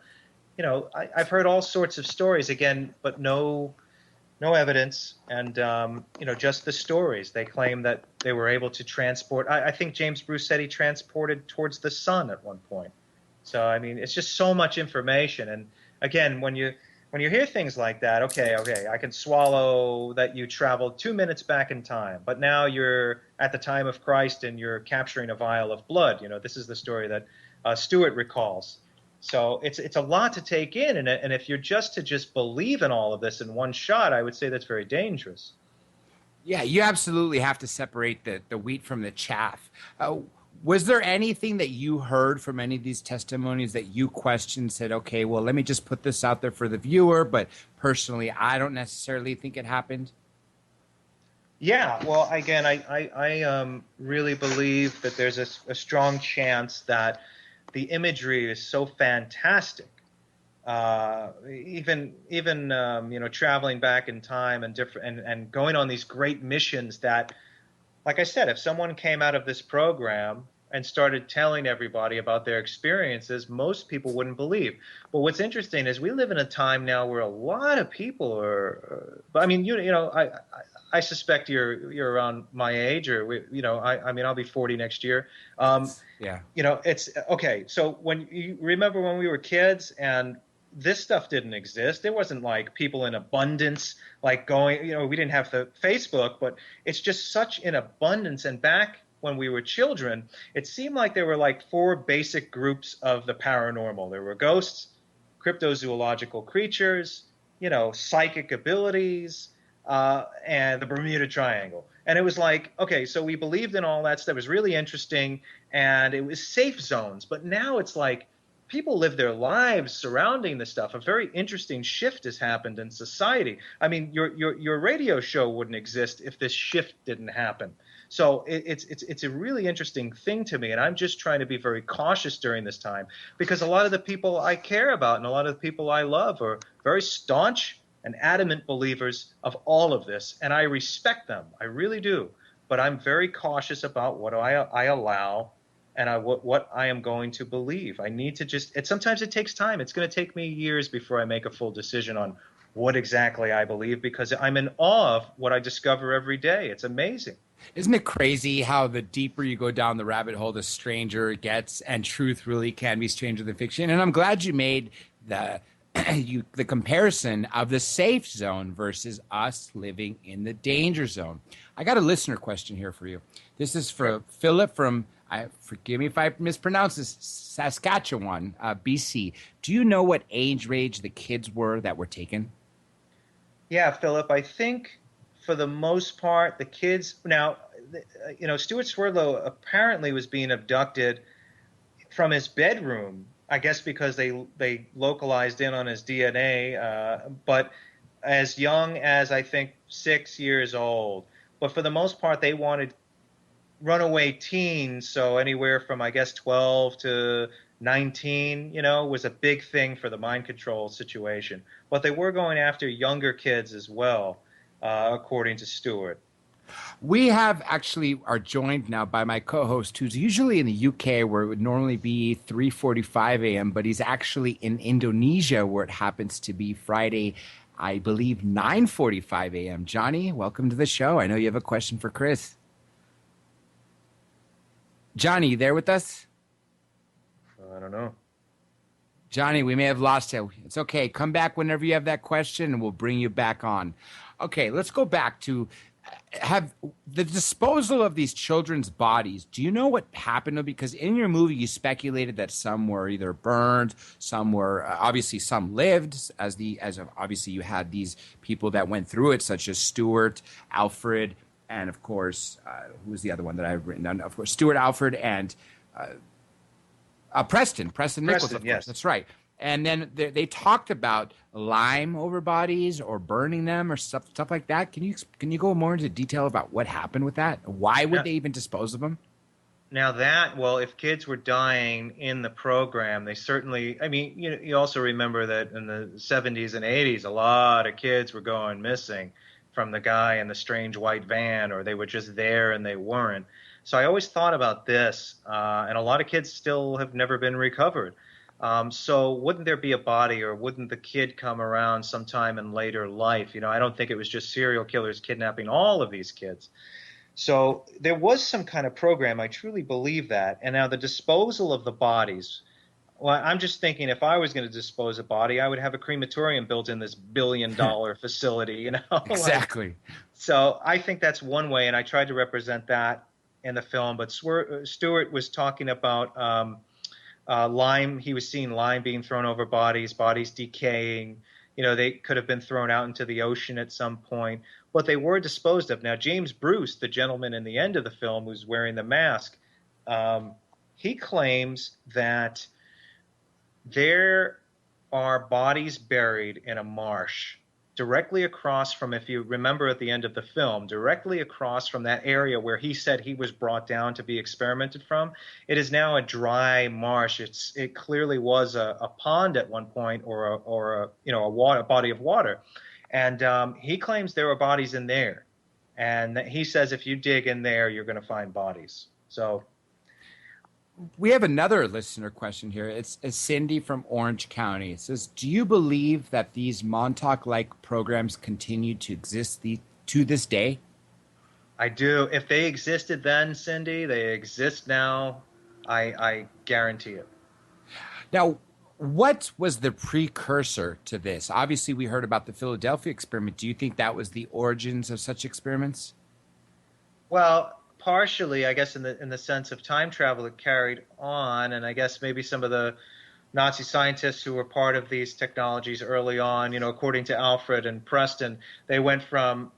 I've heard all sorts of stories again, but no evidence, and just the stories. They claim that they were able to transport. I think James Bruce said he transported towards the sun at one point. So I mean, it's just so much information. And again, when you hear things like that, okay, I can swallow that you traveled 2 minutes back in time, but now you're at the time of Christ and you're capturing a vial of blood. This is the story that Stuart recalls. So it's a lot to take in, and if you're just believe in all of this in one shot, I would say that's very dangerous. Yeah, you absolutely have to separate the wheat from the chaff. Was there anything that you heard from any of these testimonies that you questioned, said, okay, well, let me just put this out there for the viewer, but personally, I don't necessarily think it happened? Yeah, well, again, I really believe that there's a strong chance that the imagery is so fantastic. Even traveling back in time and going on these great missions that, like I said, if someone came out of this program and started telling everybody about their experiences, most people wouldn't believe. But what's interesting is we live in a time now where a lot of people are. I mean, I suspect you're around my age, or I mean, I'll be 40 next year. Yeah. It's okay. So when you remember when we were kids and this stuff didn't exist, there wasn't like people in abundance, like going, we didn't have the Facebook, but it's just such an abundance. And back when we were children, it seemed like there were like 4 basic groups of the paranormal. There were ghosts, cryptozoological creatures, psychic abilities, and the Bermuda Triangle. And it was like, okay, so we believed in all that stuff. It was really interesting, and it was safe zones. But now it's like people live their lives surrounding this stuff. A very interesting shift has happened in society. I mean, your radio show wouldn't exist if this shift didn't happen. So it's a really interesting thing to me, and I'm just trying to be very cautious during this time, because a lot of the people I care about and a lot of the people I love are very staunch and adamant believers of all of this, and I respect them. I really do. But I'm very cautious about what I allow and what I am going to believe. I need to sometimes it takes time. It's going to take me years before I make a full decision on what exactly I believe, because I'm in awe of what I discover every day. It's amazing. Isn't it crazy how the deeper you go down the rabbit hole, the stranger it gets, and truth really can be stranger than fiction? And I'm glad you made the comparison of the safe zone versus us living in the danger zone. I got a listener question here for you. This is for Philip from, forgive me if I mispronounce this, Saskatchewan, BC. Do you know what age range the kids were that were taken? Yeah, Philip, I think for the most part, the kids, now, Stuart Swerdlow apparently was being abducted from his bedroom, I guess because they localized in on his DNA, but as young as, I think, 6 years old. But for the most part, they wanted runaway teens, so anywhere from, I guess, 12 to 19, was a big thing for the mind control situation. But they were going after younger kids as well, according to Stuart. We are joined now by my co-host, who's usually in the UK, where it would normally be 3:45 a.m., but he's actually in Indonesia, where it happens to be Friday, I believe, 9:45 a.m. Johnny, welcome to the show. I know you have a question for Chris. Johnny, you there with us? I don't know. Johnny, we may have lost you. It's okay. Come back whenever you have that question, and we'll bring you back on. Okay, let's go back to have the disposal of these children's bodies. Do you know what happened? Because in your movie, you speculated that some were either burned, some were obviously some lived. Obviously you had these people that went through it, such as Stuart, Alfred, and of course, who was the other one that I've written down? Of course, Stuart Alford and Preston Nichols, of course. Yes. That's right. And then they talked about lime over bodies or burning them or stuff like that. Can you go more into detail about what happened with that? Why would they even dispose of them? Now if kids were dying in the program, they certainly, I mean, you also remember that in the 70s and 80s, a lot of kids were going missing from the guy in the strange white van, or they were just there and they weren't. So I always thought about this, and a lot of kids still have never been recovered. So wouldn't there be a body, or wouldn't the kid come around sometime in later life? I don't think it was just serial killers kidnapping all of these kids. So there was some kind of program. I truly believe that. And now the disposal of the bodies. Well, I'm just thinking if I was going to dispose of a body, I would have a crematorium built in this billion-dollar facility. Exactly. So I think that's one way, and I tried to represent that in the film. But Stewart was talking about lime. He was seeing lime being thrown over bodies decaying. They could have been thrown out into the ocean at some point, but they were disposed of. Now, James Bruce, the gentleman in the end of the film who's wearing the mask, he claims that there are bodies buried in a marsh directly across from, if you remember at the end of the film, directly across from that area where he said he was brought down to be experimented from. It is now a dry marsh. It clearly was a pond at one point, or a body of water, and he claims there are bodies in there, and he says if you dig in there, you're going to find bodies. So. We have another listener question here. It's Cindy from Orange County. It says, do you believe that these Montauk-like programs continue to exist to this day? I do. If they existed then, Cindy, they exist now. I guarantee it. Now, what was the precursor to this? Obviously, we heard about the Philadelphia experiment. Do you think that was the origins of such experiments? Well, partially, I guess, in the sense of time travel, it carried on, and I guess maybe some of the Nazi scientists who were part of these technologies early on, according to Alfred and Preston, they went from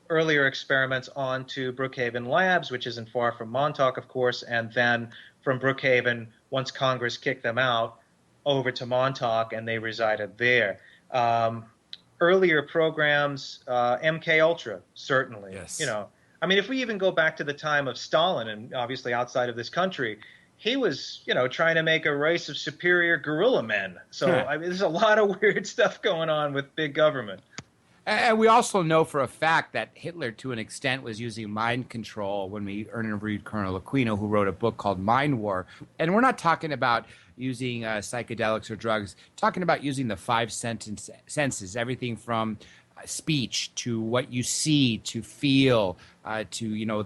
earlier experiments on to Brookhaven Labs, which isn't far from Montauk, of course, and then from Brookhaven, once Congress kicked them out, over to Montauk, and they resided there. Earlier programs, MK Ultra, certainly, yes. I mean, if we even go back to the time of Stalin, and obviously outside of this country, he was, trying to make a race of superior guerrilla men. So, I mean, there's a lot of weird stuff going on with big government. And we also know for a fact that Hitler, to an extent, was using mind control when we interviewed Colonel Aquino, who wrote a book called Mind War. And we're not talking about using psychedelics or drugs, talking about using the five senses, everything from speech to what you see, to feel, to,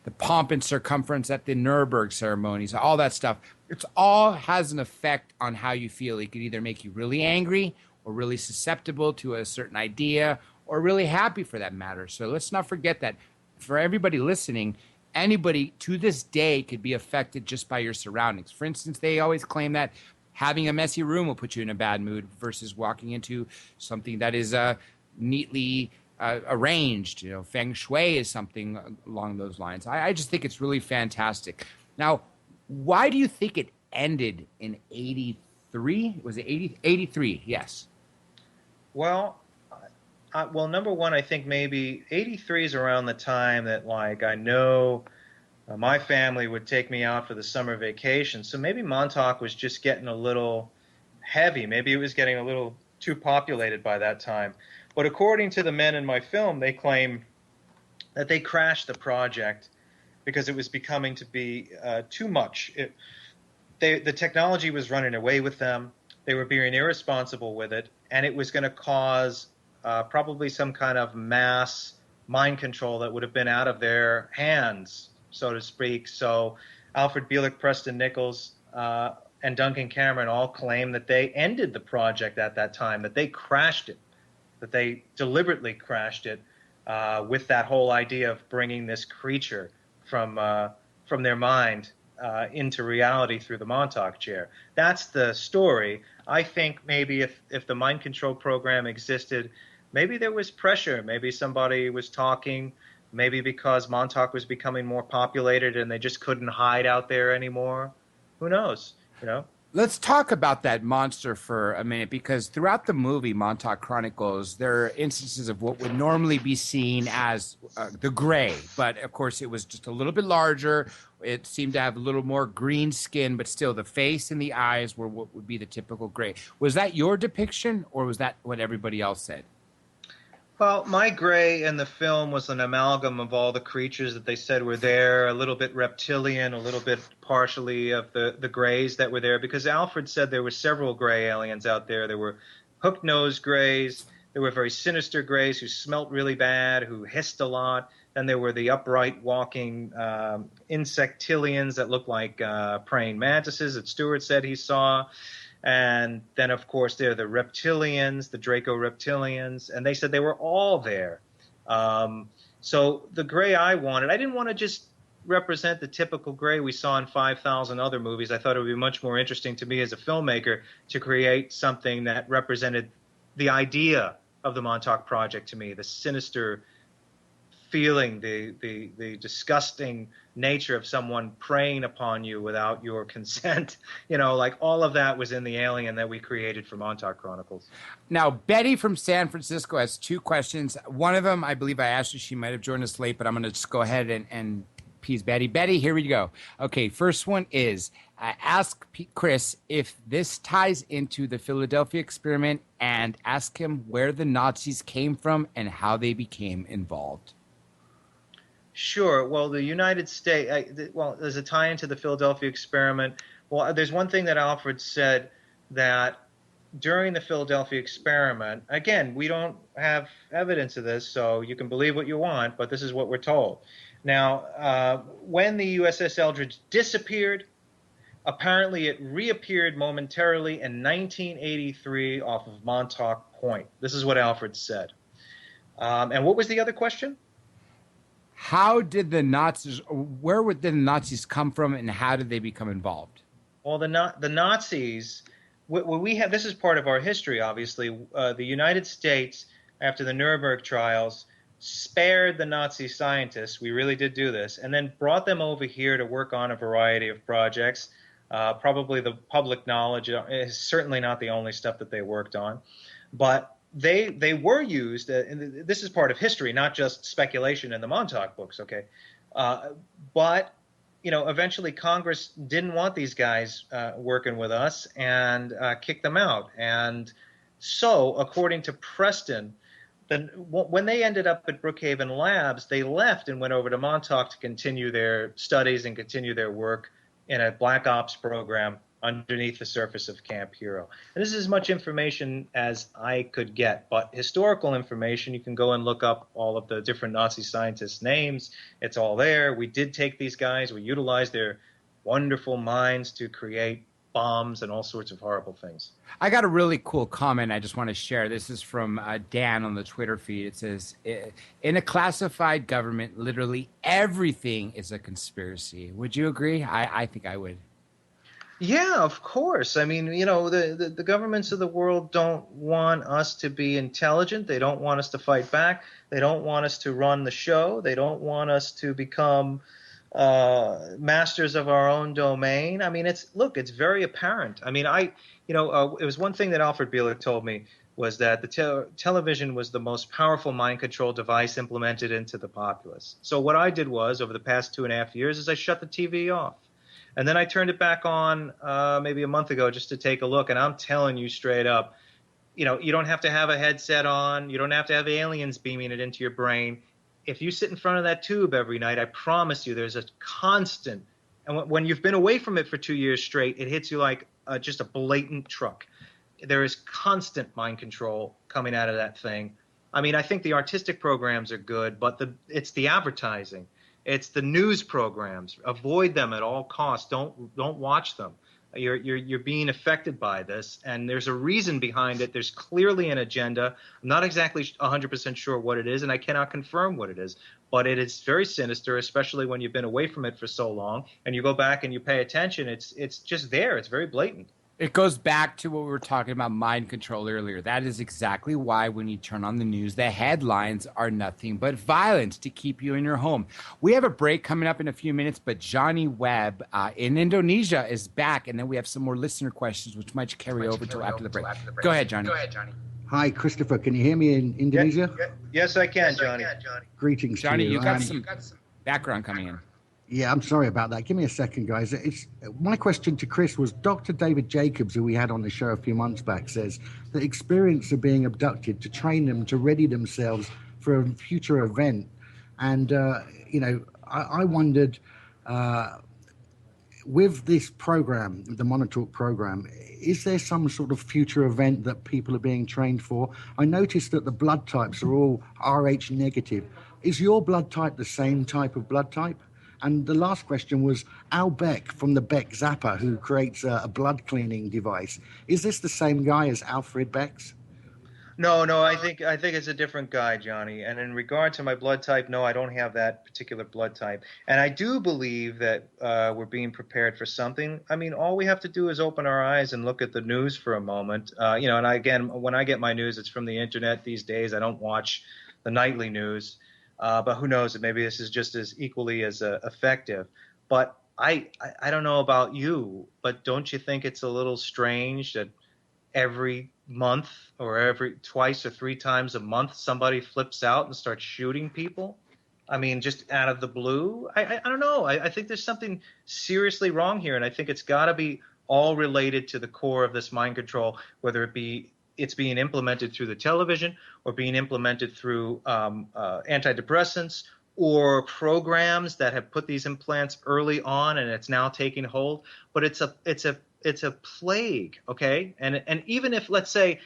the pomp and circumference at the Nuremberg ceremonies, all that stuff. It's all has an effect on how you feel. It can either make you really angry or really susceptible to a certain idea, or really happy for that matter. So let's not forget that for everybody listening, anybody to this day could be affected just by your surroundings. For instance, they always claim that having a messy room will put you in a bad mood versus walking into something that is neatly arranged. Feng Shui is something along those lines. I just think it's really fantastic. Now, why do you think it ended in 83? Was it 80? 83, yes. Well, number one, I think maybe 83 is around the time that, I know my family would take me out for the summer vacation. So maybe Montauk was just getting a little heavy. Maybe it was getting a little too populated by that time. But according to the men in my film, they claim that they crashed the project because it was becoming to be too much. The technology was running away with them. They were being irresponsible with it, and it was going to cause probably some kind of mass mind control that would have been out of their hands, so to speak. So Alfred Bielek, Preston Nichols, and Duncan Cameron all claim that they ended the project at that time, that they crashed it, that they deliberately crashed it with that whole idea of bringing this creature from their mind into reality through the Montauk Chair. That's the story. I think maybe if the mind control program existed, maybe there was pressure. Maybe somebody was talking Maybe because Montauk was becoming more populated and they just couldn't hide out there anymore. Who knows? You know? Let's talk about that monster for a minute, because throughout the movie Montauk Chronicles, there are instances of what would normally be seen as the gray, but of course it was just a little bit larger. It seemed to have a little more green skin, but still the face and the eyes were what would be the typical gray. Was that your depiction, or was that what everybody else said? Well, my gray in the film was an amalgam of all the creatures that they said were there, a little bit reptilian, a little bit partially of the grays that were there, because Alfred said there were several gray aliens out there. There were hook-nosed grays, there were very sinister grays who smelt really bad, who hissed a lot. Then there were the upright walking insectilians that looked like praying mantises that Stewart said he saw. And then, of course, there are the reptilians, the Draco reptilians, and they said they were all there. So the gray I wanted, I didn't want to just represent the typical gray we saw in 5,000 other movies. I thought it would be much more interesting to me as a filmmaker to create something that represented the idea of the Montauk Project to me, the sinister feeling, the disgusting nature of someone preying upon you without your consent. Like all of that was in the alien that we created for Montauk Chronicles. Now, Betty from San Francisco has two questions. One of them, I believe I asked her, she might have joined us late, but I'm going to just go ahead and piece Betty. Betty, here we go. Okay, first one is, ask Chris if this ties into the Philadelphia experiment, and ask him where the Nazis came from and how they became involved. Sure. Well, the United States, there's a tie into the Philadelphia experiment. Well, there's one thing that Alfred said, that during the Philadelphia experiment, again, we don't have evidence of this, so you can believe what you want, but this is what we're told. Now, when the USS Eldridge disappeared, apparently it reappeared momentarily in 1983 off of Montauk Point. This is what Alfred said. And what was the other question? How did the Nazis, did the Nazis come from, and how did they become involved? Well, the Nazis, we have, this is part of our history, obviously. The United States, after the Nuremberg trials, spared the Nazi scientists, we really did do this, and then brought them over here to work on a variety of projects. Probably the public knowledge is certainly not the only stuff that they worked on, but they were used, and this is part of history, not just speculation in the Montauk books, okay? But, eventually Congress didn't want these guys working with us and kicked them out. And so, according to Preston, when they ended up at Brookhaven Labs, they left and went over to Montauk to continue their studies and continue their work in a Black Ops program underneath the surface of Camp Hero. And this is as much information as I could get, but historical information, you can go and look up all of the different Nazi scientists' names. It's all there. We did take these guys. We utilized their wonderful minds to create bombs and all sorts of horrible things. I got a really cool comment I just want to share. This is from Dan on the Twitter feed. It says, in a classified government, literally everything is a conspiracy. Would you agree? I think I would. Yeah, of course. I mean, the governments of the world don't want us to be intelligent. They don't want us to fight back. They don't want us to run the show. They don't want us to become masters of our own domain. I mean, it's very apparent. I mean, it was one thing that Alfred Bielek told me, was that the television was the most powerful mind control device implemented into the populace. So what I did was, over the past 2.5 years, is I shut the TV off. And then I turned it back on maybe a month ago just to take a look. And I'm telling you straight up, you don't have to have a headset on. You don't have to have aliens beaming it into your brain. If you sit in front of that tube every night, I promise you there's a constant. And when you've been away from it for 2 years straight, it hits you like just a blatant truck. There is constant mind control coming out of that thing. I mean, I think the artistic programs are good, but it's the advertising. It's the news programs. Avoid them at all costs. Don't watch them. You're being affected by this, and there's a reason behind it. There's clearly an agenda. I'm not exactly 100% sure what it is, and I cannot confirm what it is. But it is very sinister, especially when you've been away from it for so long, and you go back and you pay attention. It's just there. It's very blatant. It goes back to what we were talking about mind control earlier. That is exactly why when you turn on the news, the headlines are nothing but violence to keep you in your home. We have a break coming up in a few minutes, but Johnny Webb in Indonesia is back. And then we have some more listener questions, which might carry over till after the break. Go ahead, Johnny. Hi, Christopher. Can you hear me in Indonesia? Yes, I can, Johnny. Greetings Johnny, to you. you got some background coming in. Yeah, I'm sorry about that. Give me a second, guys. My question to Chris was Dr. David Jacobs, who we had on the show a few months back, says the experience of being abducted to train them to ready themselves for a future event. And, I wondered, with this program, the Montauk program, is there some sort of future event that people are being trained for? I noticed that the blood types are all Rh negative. Is your blood type the same type of blood type? And the last question was Al Beck from the Beck Zapper, who creates a blood cleaning device. Is this the same guy as Alfred Beck's? No, I think it's a different guy, Johnny. And in regard to my blood type, no, I don't have that particular blood type. And I do believe that we're being prepared for something. I mean, all we have to do is open our eyes and look at the news for a moment. And again, when I get my news, it's from the internet these days. I don't watch the nightly news. But who knows? Maybe this is just as equally as effective. But I don't know about you, but don't you think it's a little strange that every month or every twice or three times a month somebody flips out and starts shooting people? I mean, just out of the blue? I don't know. I think there's something seriously wrong here, and I think it's got to be all related to the core of this mind control, whether it be it's being implemented through the television or being implemented through antidepressants or programs that have put these implants early on and it's now taking hold. But it's a plague, okay? And even if, let's say,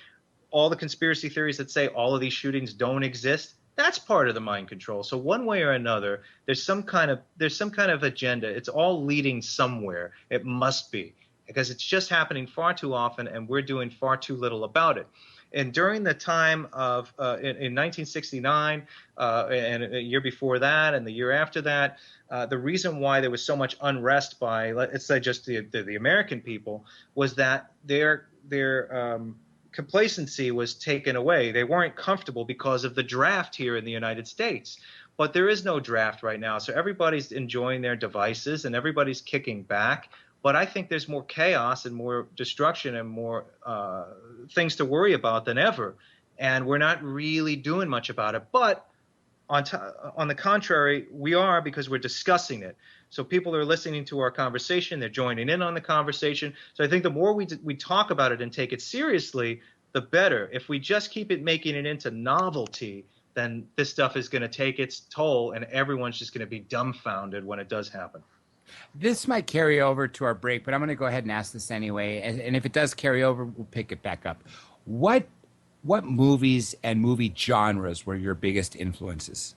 all the conspiracy theories that say all of these shootings don't exist, that's part of the mind control. So one way or another, there's some kind of agenda. It's all leading somewhere. It must be, because it's just happening far too often and we're doing far too little about it. And during the time of in 1969 and a year before that and the year after that, the reason why there was so much unrest by, let's say, just the American people was that their complacency was taken away. They weren't comfortable because of the draft here in the United States. But there is no draft right now, so everybody's enjoying their devices and everybody's kicking back. But I think there's more chaos and more destruction and more things to worry about than ever. And we're not really doing much about it. But on the contrary, we are, because we're discussing it. So people are listening to our conversation. They're joining in on the conversation. So I think the more we talk about it and take it seriously, the better. If we just keep making it into novelty, then this stuff is going to take its toll and everyone's just going to be dumbfounded when it does happen. This might carry over to our break, but I'm going to go ahead and ask this anyway. And if it does carry over, we'll pick it back up. What movies and movie genres were your biggest influences?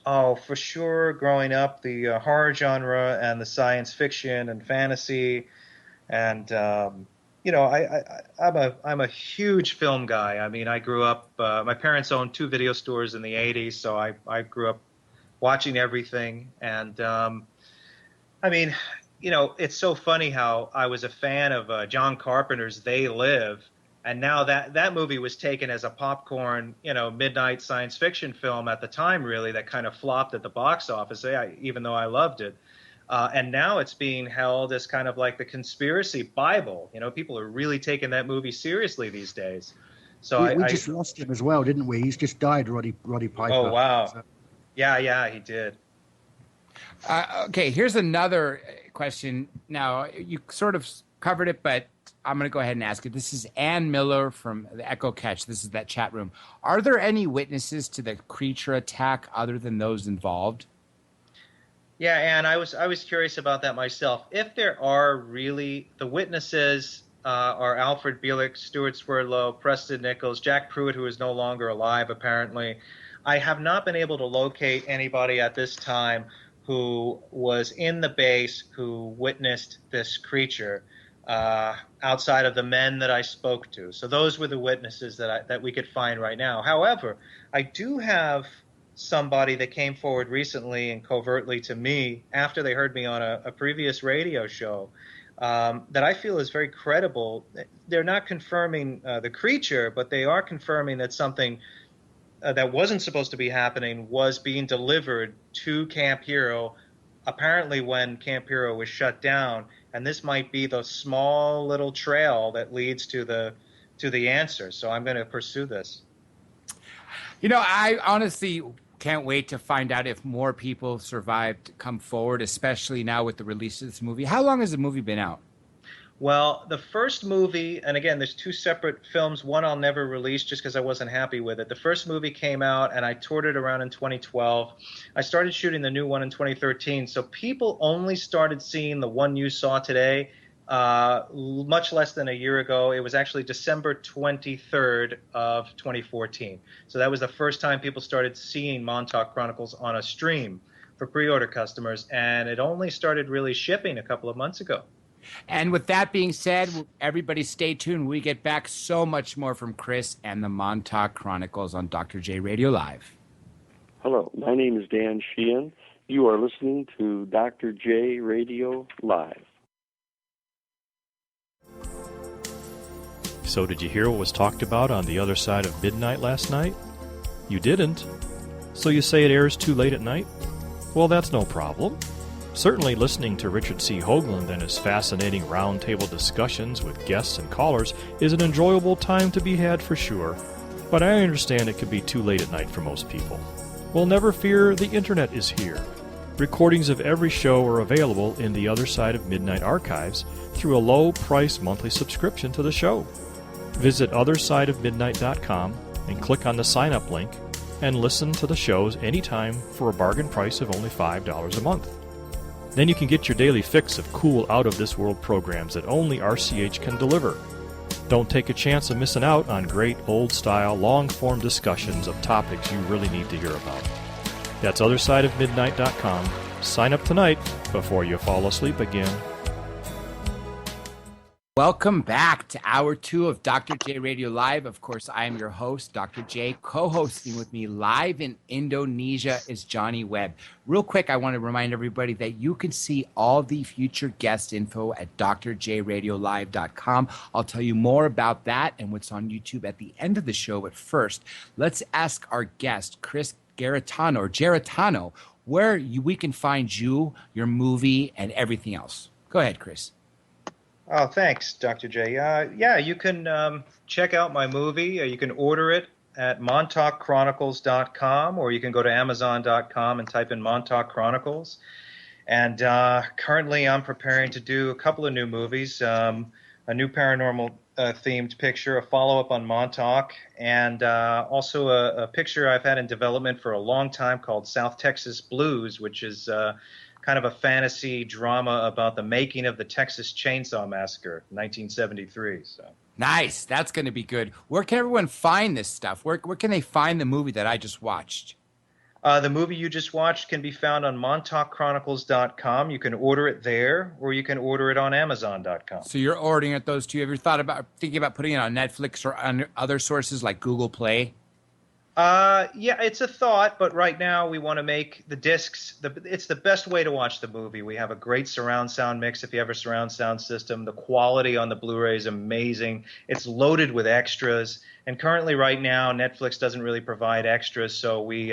Oh, for sure. Growing up, the horror genre and the science fiction and fantasy, and I'm a huge film guy. I mean, I grew up. My parents owned 2 video stores in the '80s, so I grew up watching everything. And I mean, it's so funny how I was a fan of John Carpenter's They Live, and now that movie was taken as a popcorn, midnight science fiction film at the time, really, that kind of flopped at the box office, even though I loved it. And now it's being held as kind of like the conspiracy Bible. People are really taking that movie seriously these days. So we just lost him as well, didn't we? He's just died, Roddy Piper. Oh, wow. So. Yeah, he did. Okay, here's another question. Now, you sort of covered it, but I'm going to go ahead and ask it. This is Ann Miller from the Echo Catch. This is that chat room. Are there any witnesses to the creature attack other than those involved? Yeah, Ann, I was curious about that myself. If there are really, the witnesses are Alfred Bielek, Stuart Swerdlow, Preston Nichols, Jack Pruitt, who is no longer alive, apparently. I have not been able to locate anybody at this time who was in the base who witnessed this creature outside of the men that I spoke to. So those were the witnesses that we could find right now. However, I do have somebody that came forward recently and covertly to me after they heard me on a previous radio show that I feel is very credible. They're not confirming the creature, but they are confirming that something that wasn't supposed to be happening was being delivered to Camp Hero, apparently when Camp Hero was shut down. And this might be the small little trail that leads to the answer. So I'm going to pursue this. You know, I honestly can't wait to find out if more people survived come forward, especially now with the release of this movie. How long has the movie been out? Well, the first movie, and again, there's two separate films. One I'll never release just because I wasn't happy with it. The first movie came out, and I toured it around in 2012. I started shooting the new one in 2013, so people only started seeing the one you saw today much less than a year ago. It was actually December 23rd of 2014. So that was the first time people started seeing Montauk Chronicles on a stream for pre-order customers, and it only started really shipping a couple of months ago. And with that being said, everybody stay tuned. We get back so much more from Chris and the Montauk Chronicles on Dr. J Radio Live. Hello, my name is Dan Sheehan. You are listening to Dr. J Radio Live. So did you hear what was talked about on The Other Side of Midnight last night? You didn't? So you say it airs too late at night? Well, that's no problem. Certainly listening to Richard C. Hoagland and his fascinating roundtable discussions with guests and callers is an enjoyable time to be had for sure, but I understand it could be too late at night for most people. Well, never fear, the internet is here. Recordings of every show are available in the Other Side of Midnight archives through a low-price monthly subscription to the show. Visit OtherSideOfMidnight.com and click on the sign-up link and listen to the shows anytime for a bargain price of only $5 a month. Then you can get your daily fix of cool, out-of-this-world programs that only RCH can deliver. Don't take a chance of missing out on great, old-style, long-form discussions of topics you really need to hear about. That's OtherSideOfMidnight.com. Sign up tonight before you fall asleep again. Welcome back to Hour 2 of Dr. J Radio Live. Of course, I am your host, Dr. J. Co-hosting with me live in Indonesia is Johnny Webb. Real quick, I want to remind everybody that you can see all the future guest info at drjradiolive.com. I'll tell you more about that and what's on YouTube at the end of the show. But first, let's ask our guest, Chris Garetano, where we can find you, your movie, and everything else. Go ahead, Chris. Oh, thanks, Dr. J. Yeah, you can check out my movie. You can order it at MontaukChronicles.com, or you can go to Amazon.com and type in Montauk Chronicles. And currently I'm preparing to do a couple of new movies, a new paranormal themed picture, a follow-up on Montauk, and also a picture I've had in development for a long time called South Texas Blues, which is kind of a fantasy drama about the making of the Texas Chainsaw Massacre, 1973. So nice. That's going to be good. Where can everyone find this stuff? Where can they find the movie that I just watched? The movie you just watched can be found on MontaukChronicles.com. You can order it there, or you can order it on Amazon.com. So you're ordering at those two. Have you thinking about putting it on Netflix or on other sources like Google Play? Yeah, it's a thought, but right now we want to make the discs. It's the best way to watch the movie. We have a great surround sound mix if you have a surround sound system. The quality on the Blu-ray is amazing. It's loaded with extras. And currently right now, Netflix doesn't really provide extras, so we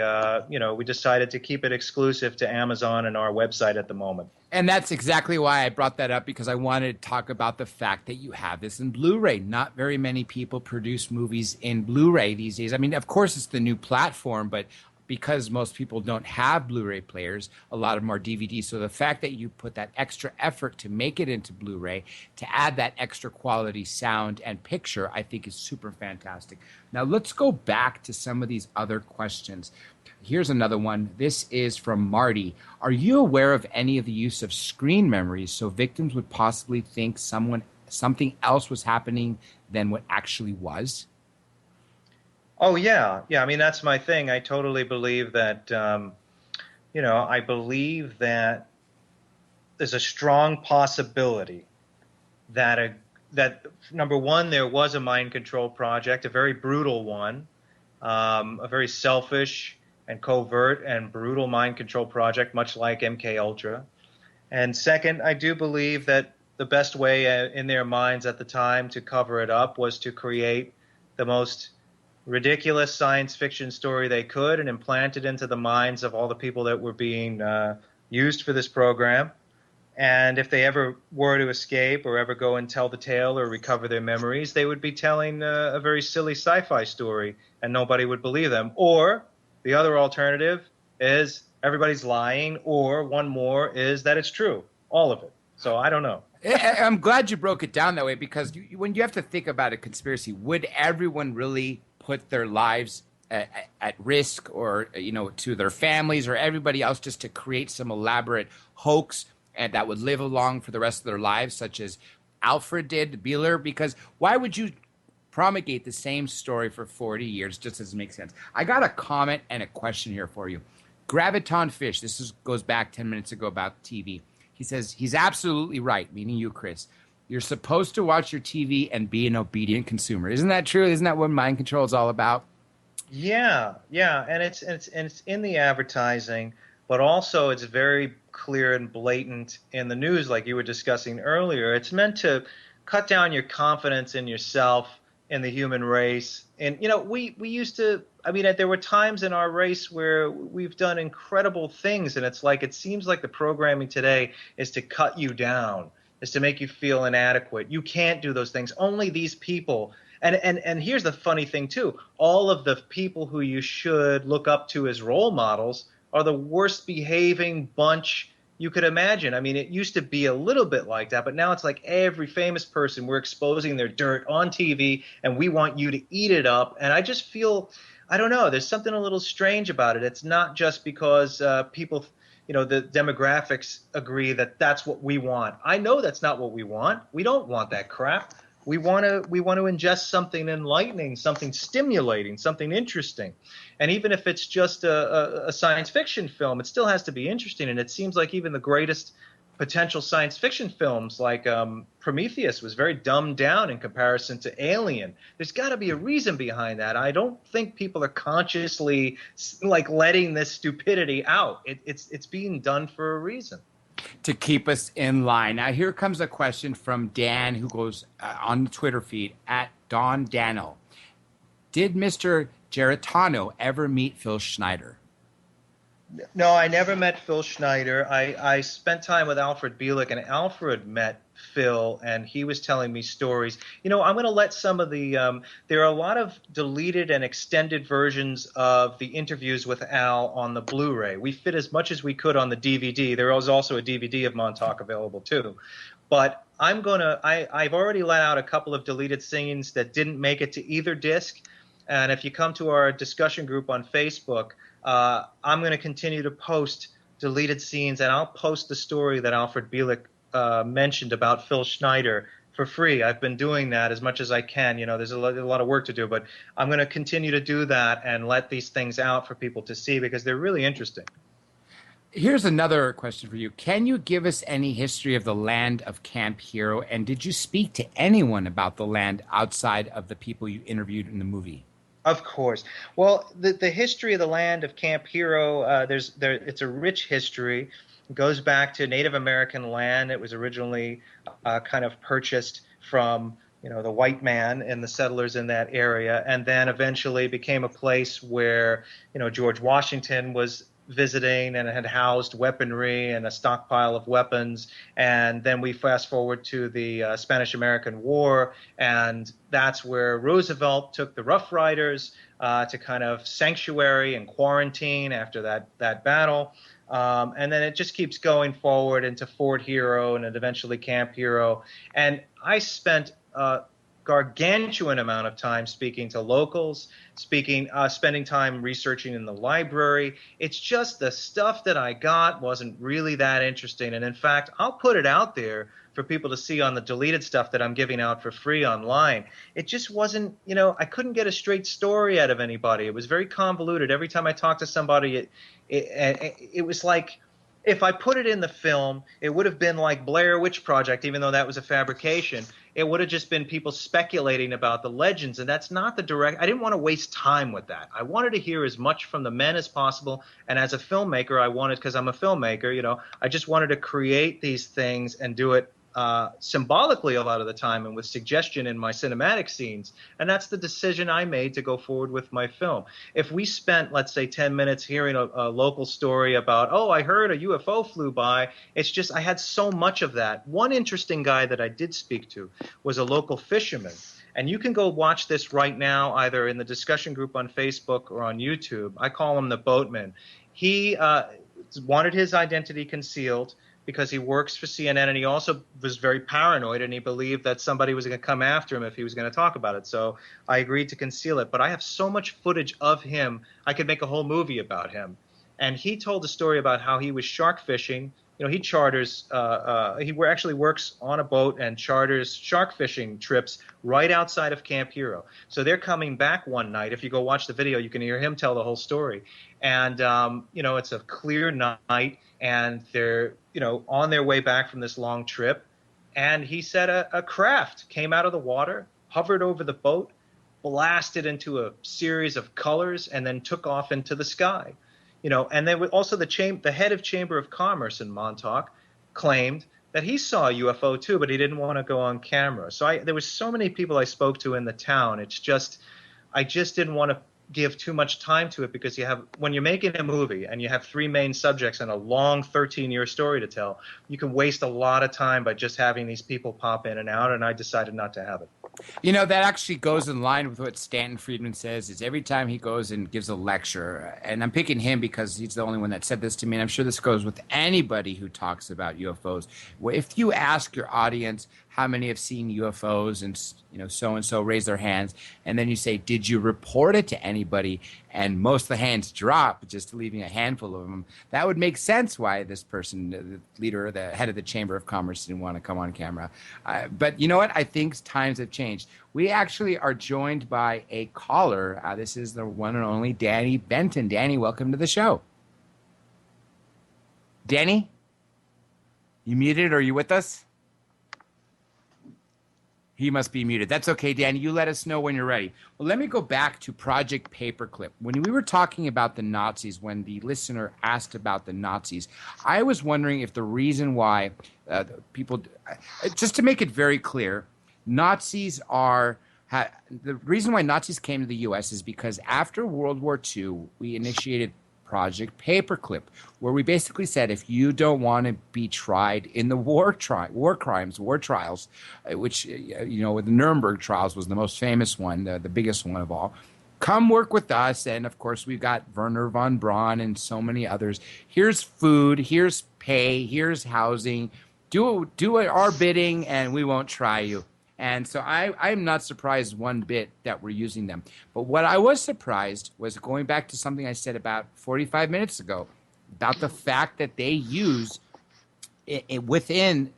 decided to keep it exclusive to Amazon and our website at the moment. And that's exactly why I brought that up, because I wanted to talk about the fact that you have this in Blu-ray. Not very many people produce movies in Blu-ray these days. I mean, of course, it's the new platform, but because most people don't have Blu-ray players, a lot of them are DVDs. So the fact that you put that extra effort to make it into Blu-ray, to add that extra quality sound and picture, I think is super fantastic. Now, let's go back to some of these other questions. Here's another one. This is from Marty. Are you aware of any of the use of screen memories so victims would possibly think something else was happening than what actually was? Oh, yeah. I mean, that's my thing. I totally believe that, I believe that there's a strong possibility that number one, there was a mind control project, a very brutal one, a very selfish and covert and brutal mind control project, much like MK Ultra. And second, I do believe that the best way in their minds at the time to cover it up was to create the most ridiculous science fiction story they could and implant it into the minds of all the people that were being used for this program. And if they ever were to escape or ever go and tell the tale or recover their memories, they would be telling a very silly sci-fi story and nobody would believe them. Or the other alternative is everybody's lying, or one more is that it's true, all of it. So I don't know. I'm glad you broke it down that way, because when you have to think about a conspiracy, would everyone really put their lives at risk, or to their families or everybody else, just to create some elaborate hoax and that would live along for the rest of their lives, such as Alfred did, Beeler? Because why would you promulgate the same story for 40 years? Just doesn't make sense. I got a comment and a question here for you. Graviton Fish, goes back 10 minutes ago about TV. He says he's absolutely right, meaning you, Chris. You're supposed to watch your TV and be an obedient consumer. Isn't that true? Isn't that what mind control is all about? Yeah, and it's in the advertising, but also it's very clear and blatant in the news, like you were discussing earlier. It's meant to cut down your confidence in yourself, in the human race. And we used to, there were times in our race where we've done incredible things, and it seems like the programming today is to cut you down, is to make you feel inadequate. You can't do those things. Only these people. And here's the funny thing too. All of the people who you should look up to as role models are the worst behaving bunch you could imagine. It used to be a little bit like that, but now it's like every famous person, we're exposing their dirt on TV and we want you to eat it up. And I just feel, I don't know, there's something a little strange about it. It's not just because people, the demographics agree that that's what we want. I know that's not what we want. We don't want that crap. We want to ingest something enlightening, something stimulating, something interesting. And even if it's just a science fiction film, it still has to be interesting. And it seems like even the greatest potential science fiction films, like Prometheus, was very dumbed down in comparison to Alien. There's got to be a reason behind that. I don't think people are consciously letting this stupidity out. It's being done for a reason. To keep us in line. Now, here comes a question from Dan, who goes on the Twitter feed at Don Dano. Did Mr. Garetano ever meet Phil Schneider? No, I never met Phil Schneider. I spent time with Alfred Bielik, and Alfred met Phil, and he was telling me stories. I'm going to let some of the there are a lot of deleted and extended versions of the interviews with Al on the Blu-ray. We fit as much as we could on the DVD. There was also a DVD of Montauk available too. But I've already let out a couple of deleted scenes that didn't make it to either disc. And if you come to our discussion group on Facebook, I'm going to continue to post deleted scenes, and I'll post the story that Alfred Bielik mentioned about Phil Schneider for free. I've been doing that as much as I can. There's a lot of work to do, but I'm going to continue to do that and let these things out for people to see because they're really interesting. Here's another question for you. Can you give us any history of the land of Camp Hero, and did you speak to anyone about the land outside of the people you interviewed in the movie? Of course. Well, the history of the land of Camp Hero, it's a rich history. It goes back to Native American land. It was originally kind of purchased from the white man and the settlers in that area, and then eventually became a place where George Washington was visiting and had housed weaponry and a stockpile of weapons. And then we fast forward to the Spanish-American War, and that's where Roosevelt took the Rough Riders to kind of sanctuary and quarantine after that battle. And then it just keeps going forward into Fort Hero and eventually Camp Hero. And I spent gargantuan amount of time speaking to locals, spending time researching in the library. It's just the stuff that I got wasn't really that interesting. And in fact, I'll put it out there for people to see on the deleted stuff that I'm giving out for free online. It just wasn't, I couldn't get a straight story out of anybody. It was very convoluted. Every time I talked to somebody, it was like, if I put it in the film, it would have been like Blair Witch Project, even though that was a fabrication. It would have just been people speculating about the legends, and that's not the direct. I didn't want to waste time with that. I wanted to hear as much from the men as possible, and as a filmmaker, because I'm a filmmaker, I just wanted to create these things and do it symbolically a lot of the time and with suggestion in my cinematic scenes. And that's the decision I made to go forward with my film. If we spent, let's say, 10 minutes hearing a local story about, oh, I heard a UFO flew by, it's just I had so much of that. One interesting guy that I did speak to was a local fisherman. And you can go watch this right now, either in the discussion group on Facebook or on YouTube. I call him the Boatman. He wanted his identity concealed because he works for CNN, and he also was very paranoid, and he believed that somebody was going to come after him if he was going to talk about it. So I agreed to conceal it. But I have so much footage of him, I could make a whole movie about him. And he told a story about how he was shark fishing. You know, he charters, actually works on a boat and charters shark fishing trips right outside of Camp Hero. So they're coming back one night. If you go watch the video, you can hear him tell the whole story. And, it's a clear night, and they're, on their way back from this long trip. And he said a craft came out of the water, hovered over the boat, blasted into a series of colors, and then took off into the sky. And then also the head of Chamber of Commerce in Montauk claimed that he saw a UFO too, but he didn't want to go on camera. So there was so many people I spoke to in the town. I just didn't want to give too much time to it, because when you're making a movie and you have three main subjects and a long 13-year story to tell, you can waste a lot of time by just having these people pop in and out, and I decided not to have it. That actually goes in line with what Stanton Friedman says, is every time he goes and gives a lecture, and I'm picking him because he's the only one that said this to me, and I'm sure this goes with anybody who talks about UFOs. If you ask your audience how many have seen UFOs, and so-and-so raise their hands, and then you say, did you report it to anybody? And most of the hands drop, just leaving a handful of them. That would make sense why this person, the leader, the head of the Chamber of Commerce, didn't want to come on camera. But you know what? I think times have changed. We actually are joined by a caller. This is the one and only Danny Benton. Danny, welcome to the show. Danny? You muted? Or are you with us? He must be muted. That's okay, Danny. You let us know when you're ready. Well, let me go back to Project Paperclip. When we were talking about the Nazis, when the listener asked about the Nazis, I was wondering if the reason why just to make it very clear, the reason why Nazis came to the U.S. is because after World War II, we initiated Project Paperclip, where we basically said, if you don't want to be tried in the war trials, which, the Nuremberg trials was the most famous one, the biggest one of all, come work with us. And of course, we've got Werner von Braun and so many others. Here's food, here's pay, here's housing. Do our bidding, and we won't try you. And so I'm not surprised one bit that we're using them. But what I was surprised was going back to something I said about 45 minutes ago about the fact that they use within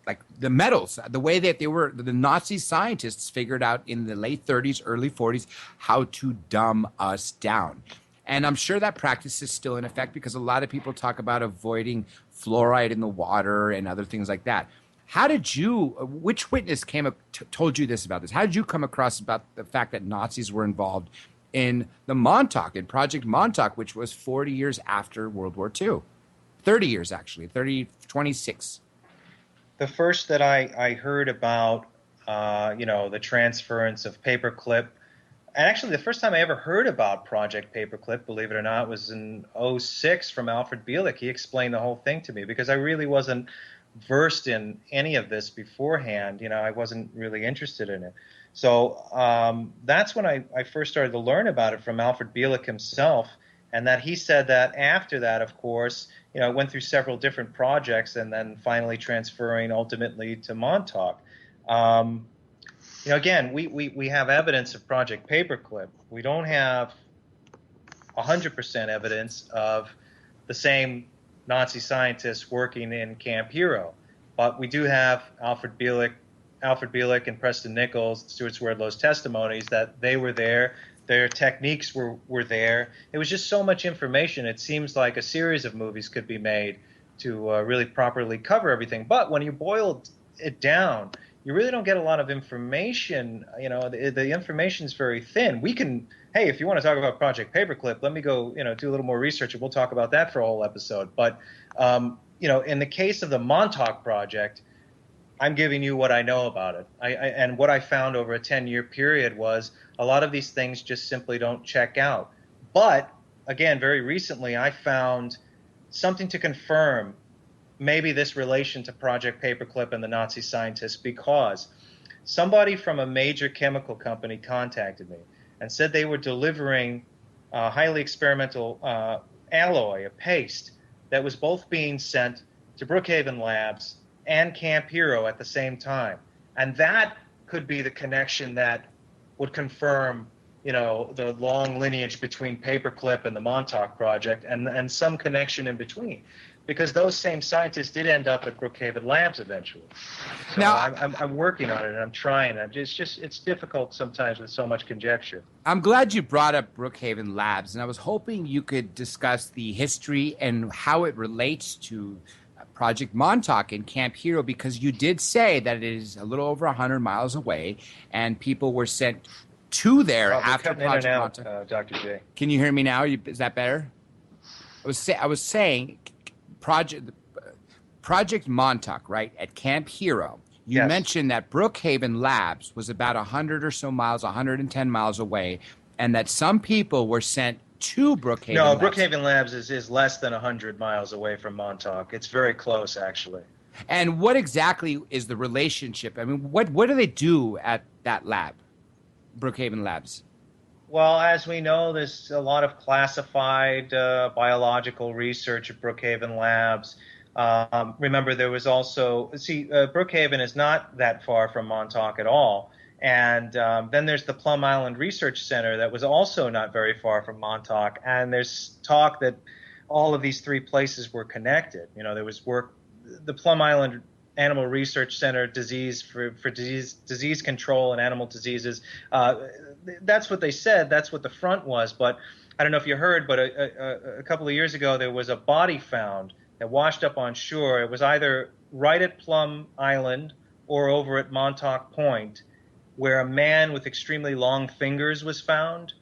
like the metals, the way that the Nazi scientists figured out in the late 30s, early 40s, how to dumb us down. And I'm sure that practice is still in effect, because a lot of people talk about avoiding fluoride in the water and other things like that. Which witness told you this about this? How did you come across about the fact that Nazis were involved in Project Montauk, which was 40 years after World War II? 30 years, actually, 26. The first that I heard about, the transference of Paperclip, and actually, the first time I ever heard about Project Paperclip, believe it or not, was in 2006 from Alfred Bielik. He explained the whole thing to me, because I really wasn't versed in any of this beforehand. I wasn't really interested in it. So that's when I first started to learn about it from Alfred Bielik himself, and that he said that after that, of course, it went through several different projects, and then finally transferring ultimately to Montauk. Again, we have evidence of Project Paperclip. We don't have 100% evidence of the same Nazi scientists working in Camp Hero, but we do have Alfred Bielik and Preston Nichols, Stuart Swerdlow's testimonies that they were there. Their techniques were there. It was just so much information. It seems like a series of movies could be made to really properly cover everything. But when you boil it down, you really don't get a lot of information. The information is very thin. We can, hey, if you want to talk about Project Paperclip, let me go, do a little more research, and we'll talk about that for a whole episode. But, in the case of the Montauk Project, I'm giving you what I know about it. And what I found over a 10-year period was a lot of these things just simply don't check out. But, again, very recently, I found something to confirm maybe this relation to Project Paperclip and the Nazi scientists, because somebody from a major chemical company contacted me and said they were delivering a highly experimental alloy, a paste, that was both being sent to Brookhaven Labs and Camp Hero at the same time. And that could be the connection that would confirm, the long lineage between Paperclip and the Montauk Project, and some connection in between. Because those same scientists did end up at Brookhaven Labs eventually. So Now, I'm working on it, and I'm trying. It's difficult sometimes with so much conjecture. I'm glad you brought up Brookhaven Labs, and I was hoping you could discuss the history and how it relates to Project Montauk and Camp Hero, because you did say that it is a little over 100 miles away, and people were sent to there after Project Montauk. Dr. J. Can you hear me now? Is that better? I was saying Project Montauk, right, at Camp Hero. You mentioned that Brookhaven Labs was about 100 or so miles, 110 miles away, and that some people were sent to Brookhaven Labs. No, Brookhaven Labs is less than 100 miles away from Montauk. It's very close, actually. And what exactly is the relationship? I mean, what do they do at that lab, Brookhaven Labs? Well, as we know, there's a lot of classified biological research at Brookhaven Labs. Remember, there was also, Brookhaven is not that far from Montauk at all. And then there's the Plum Island Research Center that was also not very far from Montauk. And there's talk that all of these three places were connected. There was work, the Plum Island Animal Research Center, disease control and animal diseases. That's what they said. That's what the front was. But I don't know if you heard, but a couple of years ago there was a body found that washed up on shore. It was either right at Plum Island or over at Montauk Point, where a man with extremely long fingers was found.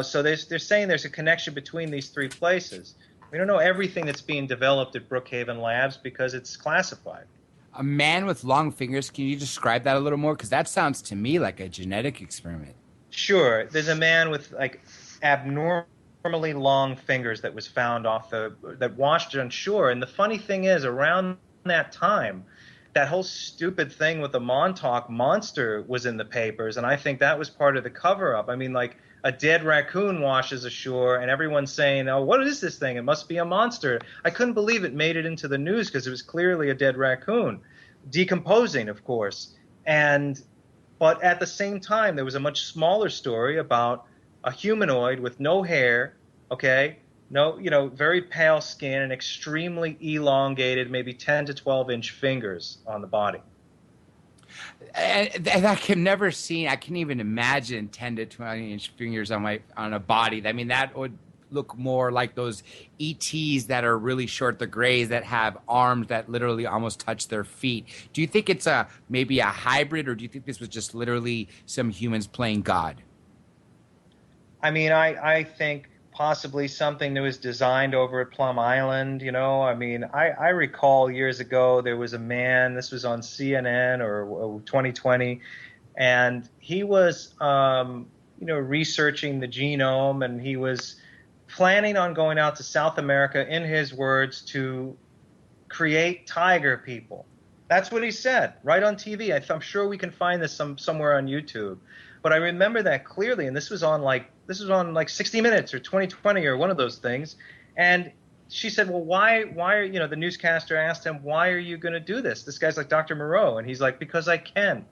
So they're saying there's a connection between these three places. We don't know everything that's being developed at Brookhaven Labs because it's classified. A man with long fingers, can you describe that a little more? Because that sounds to me like a genetic experiment. Sure. There's a man with abnormally long fingers that was found that washed on shore. And the funny thing is, around that time, that whole stupid thing with the Montauk monster was in the papers, and I think that was part of the cover-up. I mean, like, a dead raccoon washes ashore, and everyone's saying, oh, what is this thing? It must be a monster. I couldn't believe it made it into the news because it was clearly a dead raccoon, decomposing, of course. But at the same time, there was a much smaller story about a humanoid with no hair, okay, very pale skin and extremely elongated, maybe 10 to 12-inch fingers on the body. And I can never see. I can't even imagine 10 to 20-inch fingers on a body. I mean, that would look more like those ETs that are really short, the grays that have arms that literally almost touch their feet. Do you think it's maybe a hybrid, or do you think this was just literally some humans playing God? I mean, I think possibly something that was designed over at Plum Island, I mean, I recall years ago there was a man, this was on CNN or 2020, and he was, researching the genome, and he was planning on going out to South America, in his words, to create tiger people. That's what he said, right on TV. I'm sure we can find this somewhere on YouTube. But I remember that clearly, and this was on like 60 Minutes or 2020 or one of those things. And she said, well, why are, the newscaster asked him, why are you going to do this? This guy's like Dr. Moreau. And he's like, because I can.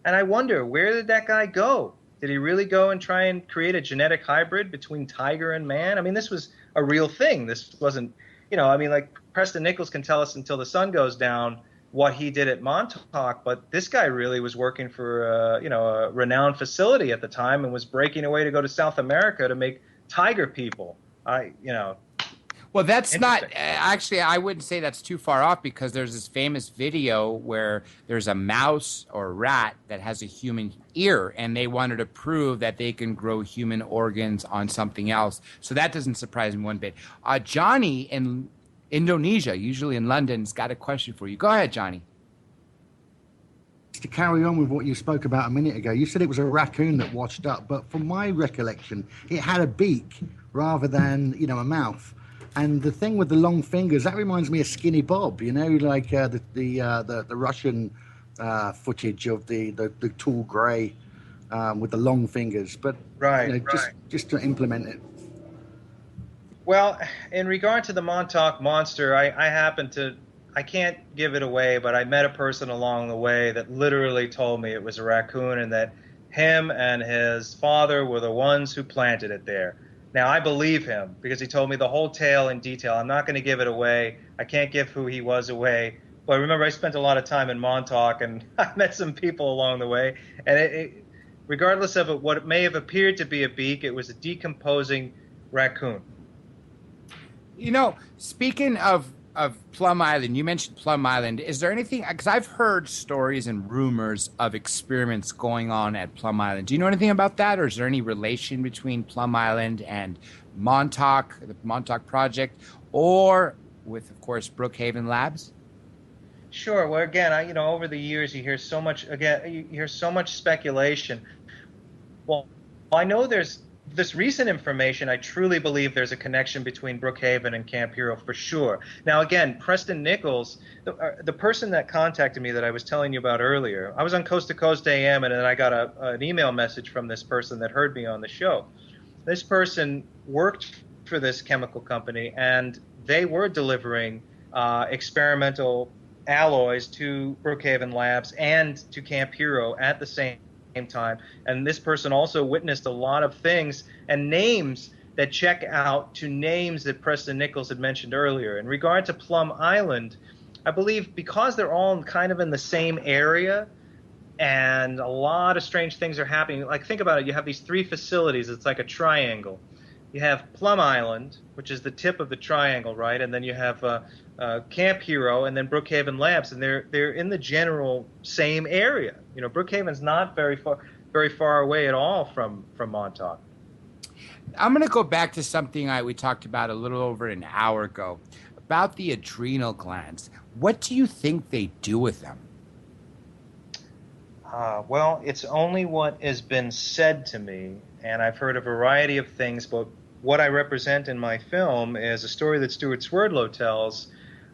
And I wonder, where did that guy go? Did he really go and try and create a genetic hybrid between tiger and man? I mean, this was a real thing. This wasn't, like Preston Nichols can tell us until the sun goes down what he did at Montauk, but this guy really was working for a renowned facility at the time and was breaking away to go to South America to make tiger people. Well, that's not Interesting. actually, I wouldn't say that's too far off because there's this famous video where there's a mouse or a rat that has a human ear, and they wanted to prove that they can grow human organs on something else. So that doesn't surprise me one bit. Johnny in Indonesia, usually in London, has got a question for you. Go ahead, Johnny. To carry on with what you spoke about a minute ago, you said it was a raccoon that washed up, but from my recollection, it had a beak rather than, a mouth. And the thing with the long fingers, that reminds me of Skinny Bob, like the Russian footage of the tall grey with the long fingers. But Right. just to implement it. Well, in regard to the Montauk monster, I can't give it away, but I met a person along the way that literally told me it was a raccoon and that him and his father were the ones who planted it there. Now, I believe him because he told me the whole tale in detail. I'm not going to give it away. I can't give who he was away. But remember, I spent a lot of time in Montauk, and I met some people along the way. And regardless of what it may have appeared to be a beak, it was a decomposing raccoon. Speaking of Plum Island, you mentioned Plum Island. Is there anything, because I've heard stories and rumors of experiments going on at Plum Island. Do you know anything about that, or is there any relation between Plum Island and Montauk, the Montauk Project, or with, of course, Brookhaven Labs? Sure. Well, again, over the years you hear so much speculation. Well, I know there's this recent information. I truly believe there's a connection between Brookhaven and Camp Hero for sure. Now, again, Preston Nichols, the person that contacted me that I was telling you about earlier, I was on Coast to Coast AM, and then I got an email message from this person that heard me on the show. This person worked for this chemical company, and they were delivering experimental alloys to Brookhaven Labs and to Camp Hero at the same time. And this person also witnessed a lot of things and names that check out to names that Preston Nichols had mentioned earlier. In regard to Plum Island, I believe because they're all kind of in the same area and a lot of strange things are happening. Like, think about it. You have these three facilities. It's like a triangle. You have Plum Island, which is the tip of the triangle, right? And then you have Camp Hero and then Brookhaven Labs, and they're in the general same area. Brookhaven's not very far away at all from Montauk. I'm going to go back to something we talked about a little over an hour ago about the adrenal glands. What do you think they do with them? Well, it's only what has been said to me, and I've heard a variety of things, but what I represent in my film is a story that Stuart Swerdlow tells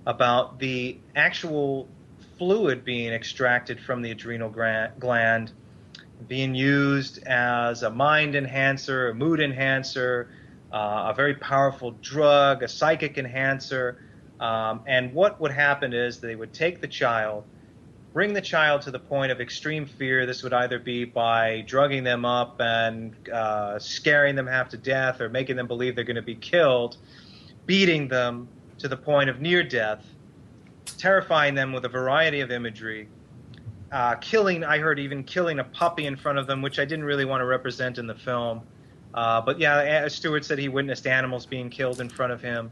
about the actual fluid being extracted from the adrenal gland, being used as a mind enhancer, a mood enhancer, a very powerful drug, a psychic enhancer. And what would happen is they would take the child, bring the child to the point of extreme fear. This would either be by drugging them up and scaring them half to death, or making them believe they're going to be killed, beating them to the point of near death, terrifying them with a variety of imagery, I heard even killing a puppy in front of them, which I didn't really want to represent in the film. But yeah, Stewart said he witnessed animals being killed in front of him.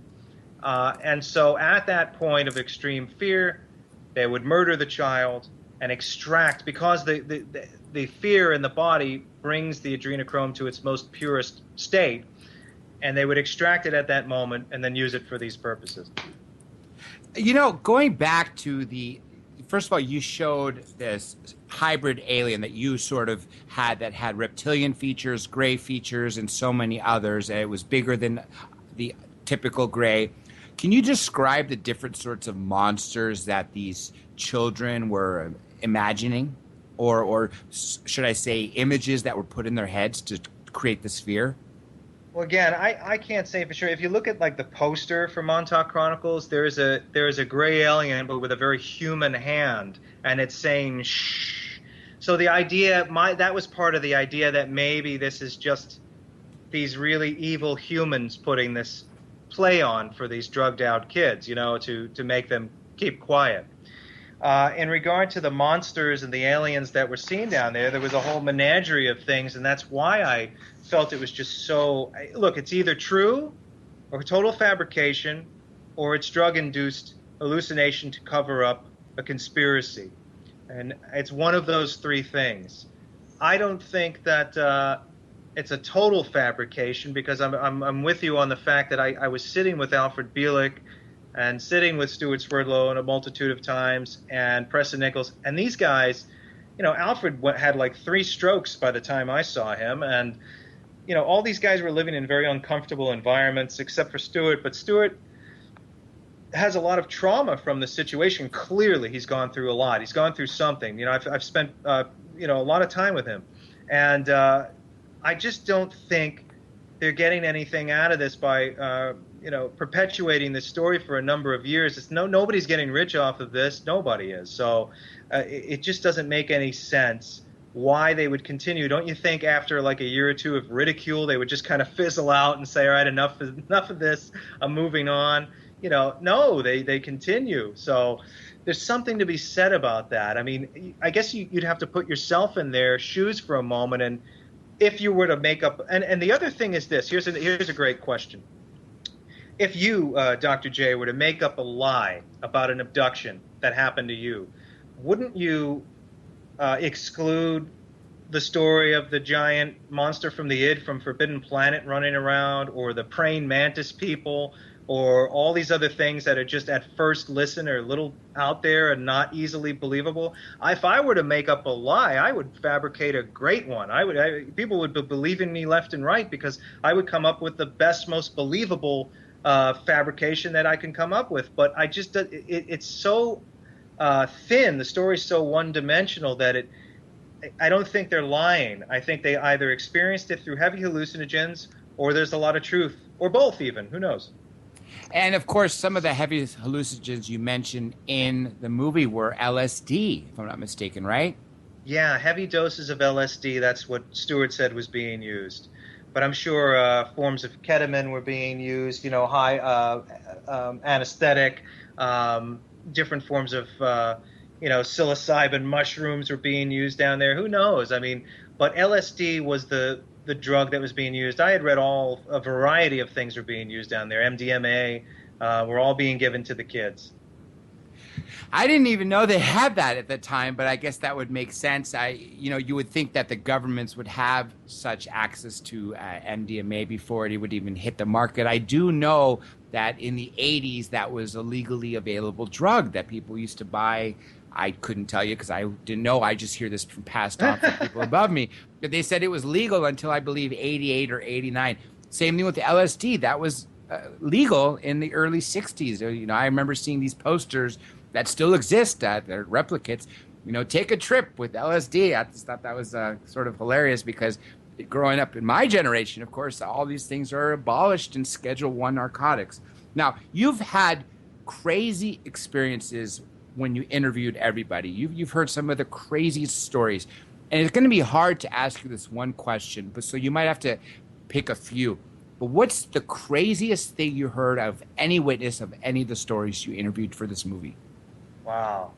And so at that point of extreme fear, they would murder the child and extract, because the fear in the body brings the adrenochrome to its most purest state, and they would extract it at that moment and then use it for these purposes. Going back to first of all, you showed this hybrid alien that you sort of had that had reptilian features, gray features, and so many others. And it was bigger than the typical gray. Can you describe the different sorts of monsters that these children were imagining? Or should I say images that were put in their heads to create this fear? Well, again, I can't say for sure. If you look at like the poster for Montauk Chronicles, there is a gray alien but with a very human hand, and it's saying shh. So the idea, that was part of the idea that maybe this is just these really evil humans putting this play on for these drugged out kids, to make them keep quiet. In regard to the monsters and the aliens that were seen down there was a whole menagerie of things, and that's why I felt it was just so. Look, it's either true or total fabrication, or it's drug-induced hallucination to cover up a conspiracy. And it's one of those three things. I don't think that it's a total fabrication, because I'm with you on the fact that I was sitting with Alfred Bielek and sitting with Stuart Swerdlow a multitude of times, and Preston Nichols, and these guys, Alfred had like 3 strokes by the time I saw him, and all these guys were living in very uncomfortable environments, except for Stuart. But Stuart has a lot of trauma from the situation. Clearly, he's gone through a lot. He's gone through something. I've spent a lot of time with him, and I just don't think they're getting anything out of this by perpetuating this story for a number of years. Nobody's getting rich off of this. Nobody is. So it just doesn't make any sense why they would continue. Don't you think after like a year or two of ridicule, they would just kind of fizzle out and say, all right, enough of this, I'm moving on? No, they continue. So there's something to be said about that. I mean, I guess you'd have to put yourself in their shoes for a moment, and if you were to make up, and the other thing is this, here's a great question. If you, Dr. J, were to make up a lie about an abduction that happened to you, wouldn't you exclude the story of the giant monster from the id from Forbidden Planet running around, or the praying mantis people, or all these other things that are just at first listen are a little out there and not easily believable? If I were to make up a lie, I would fabricate a great one. People would be believing me left and right, because I would come up with the best, most believable fabrication that I can come up with. But it's so thin. The story's so one-dimensional that I don't think they're lying. I think they either experienced it through heavy hallucinogens, or there's a lot of truth, or both even. Who knows? And of course, some of the heavy hallucinogens you mentioned in the movie were LSD, if I'm not mistaken, right? Yeah, heavy doses of LSD, that's what Stewart said was being used. But I'm sure forms of ketamine were being used, high anesthetic, different forms of, psilocybin mushrooms were being used down there. Who knows? I mean, but LSD was the drug that was being used. I had read a variety of things were being used down there. MDMA were all being given to the kids. I didn't even know they had that at the time, but I guess that would make sense. You would think that the governments would have such access to MDMA before it would even hit the market. I do know that in the 80s, that was a legally available drug that people used to buy. I couldn't tell you because I didn't know. I just hear this from passed on from people above me. But they said it was legal until I believe 88 or 89. Same thing with the LSD. That was legal in the early 60s. I remember seeing these posters that still exist. They're replicates. Take a trip with LSD. I just thought that was sort of hilarious, because growing up in my generation, of course, all these things are abolished in Schedule I narcotics. Now, you've had crazy experiences when you interviewed everybody. You've heard some of the craziest stories. And it's going to be hard to ask you this one question, but so you might have to pick a few. But what's the craziest thing you heard of any witness of any of the stories you interviewed for this movie? Wow.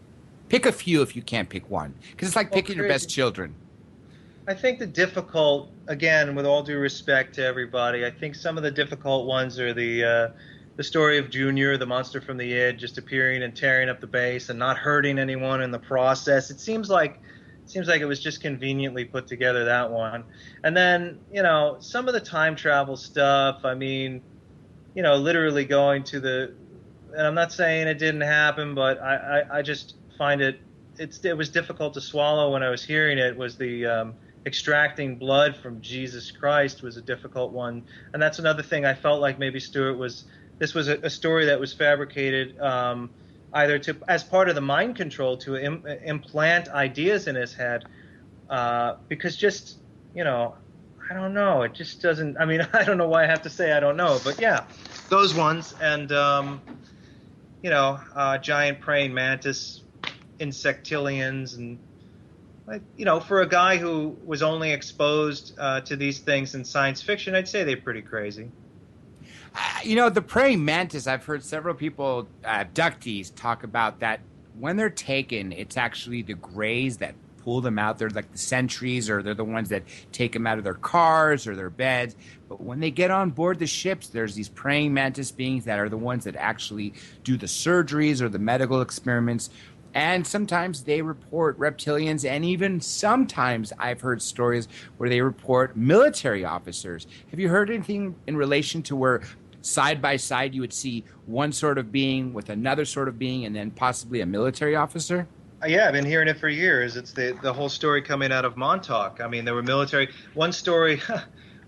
Pick a few if you can't pick one, because it's like picking your best children. I think the difficult, again, with all due respect to everybody, I think some of the difficult ones are the story of Junior, the monster from the id, just appearing and tearing up the base and not hurting anyone in the process. It seems like it was just conveniently put together, that one. And then, some of the time travel stuff, I mean, literally going to and I'm not saying it didn't happen, but I just find it was difficult to swallow when I was hearing it. Was the extracting blood from Jesus Christ was a difficult one. And that's another thing I felt like maybe this was a story that was fabricated either as part of the mind control to implant ideas in his head, because just, I don't know. It just doesn't, I mean, I don't know why I have to say I don't know, but yeah, those ones. And, giant praying mantis, insectilians, and, for a guy who was only exposed to these things in science fiction, I'd say they're pretty crazy. The praying mantis, I've heard several people, abductees, talk about that when they're taken, it's actually the grays that pull them out. They're like the sentries, or they're the ones that take them out of their cars or their beds. But when they get on board the ships, there's these praying mantis beings that are the ones that actually do the surgeries or the medical experiments. And sometimes they report reptilians, and even sometimes I've heard stories where they report military officers. Have you heard anything in relation to where side by side you would see one sort of being with another sort of being and then possibly a military officer? Yeah, I've been hearing it for years. It's the whole story coming out of Montauk. I mean, there were military. One story,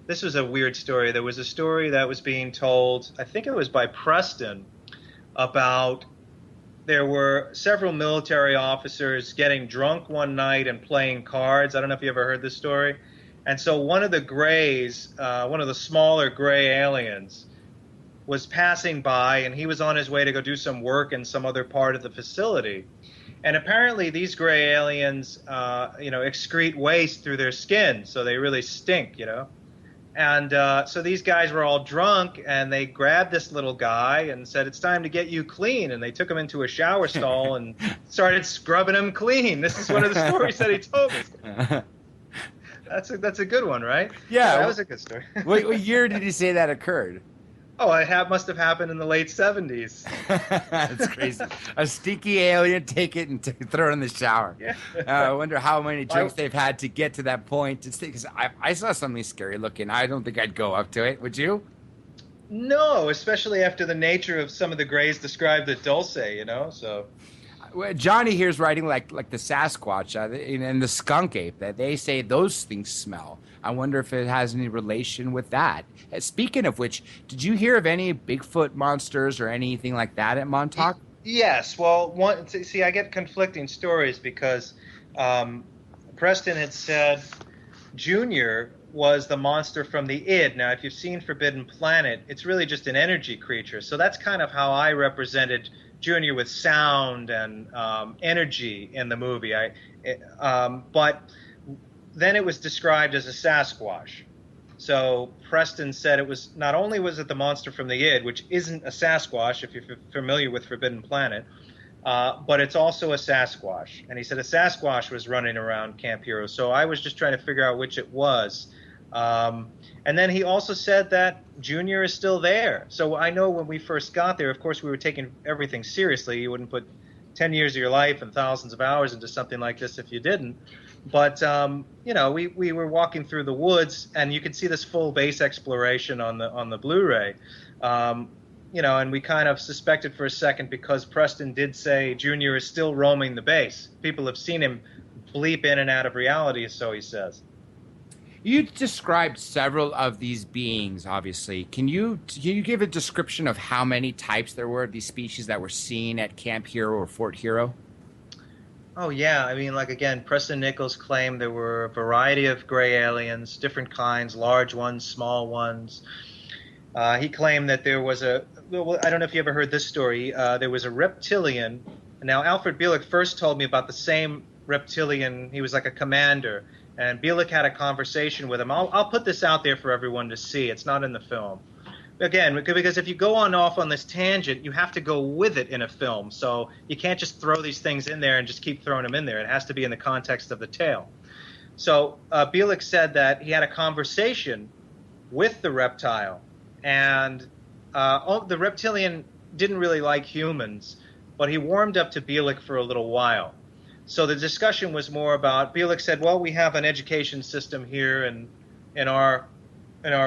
this was a weird story. There was a story that was being told, I think it was by Preston, about there were several military officers getting drunk one night and playing cards. I don't know if you ever heard this story. And so one of the grays, one of the smaller gray aliens, was passing by, and he was on his way to go do some work in some other part of the facility. And apparently these gray aliens, excrete waste through their skin, so they really stink, And so these guys were all drunk, and they grabbed this little guy and said, "It's time to get you clean." And they took him into a shower stall and started scrubbing him clean. This is one of the stories that he told me. That's a good one, right? Yeah. That was a good story. What year did he say that occurred? Oh, must have happened in the late 70s. That's crazy. A stinky alien, take it and throw it in the shower. Yeah. I wonder how many drinks they've had to get to that point. Because I saw something scary looking. I don't think I'd go up to it. Would you? No, especially after the nature of some of the grays described at Dulce, so... Well, Johnny here's writing like the Sasquatch and the skunk ape, that they say those things smell. I wonder if it has any relation with that. Speaking of which, did you hear of any Bigfoot monsters or anything like that at Montauk? Yes. Well, I get conflicting stories because Preston had said Junior was the monster from the id. Now, if you've seen Forbidden Planet, it's really just an energy creature. So that's kind of how I represented Junior, with sound and energy in the movie. But then it was described as a Sasquatch. So Preston said it was, not only was it the monster from the id, which isn't a Sasquatch if you're familiar with Forbidden Planet, but it's also a Sasquatch. And he said a Sasquatch was running around Camp Hero. So I was just trying to figure out which it was. And then he also said that Junior is still there. So I know when we first got there, of course, we were taking everything seriously. You wouldn't put 10 years of your life and thousands of hours into something like this if you didn't. But, we were walking through the woods, and you could see this full base exploration on the Blu-ray. And we kind of suspected for a second, because Preston did say Junior is still roaming the base. People have seen him bleep in and out of reality, so he says. You described several of these beings, obviously. Can you give a description of how many types there were of these species that were seen at Camp Hero or Fort Hero? Oh, yeah. I mean, again, Preston Nichols claimed there were a variety of gray aliens, different kinds, large ones, small ones. He claimed that there was I don't know if you ever heard this story, there was a reptilian. Now, Alfred Bielek first told me about the same reptilian. He was like a commander. And Bielek had a conversation with him. I'll put this out there for everyone to see. It's not in the film. Again, because if you go off on this tangent, you have to go with it in a film. So you can't just throw these things in there and just keep throwing them in there. It has to be in the context of the tale. So Bielek said that he had a conversation with the reptile. And the reptilian didn't really like humans, but he warmed up to Bielek for a little while. So the discussion was more about, Bielek said, well, we have an education system here in our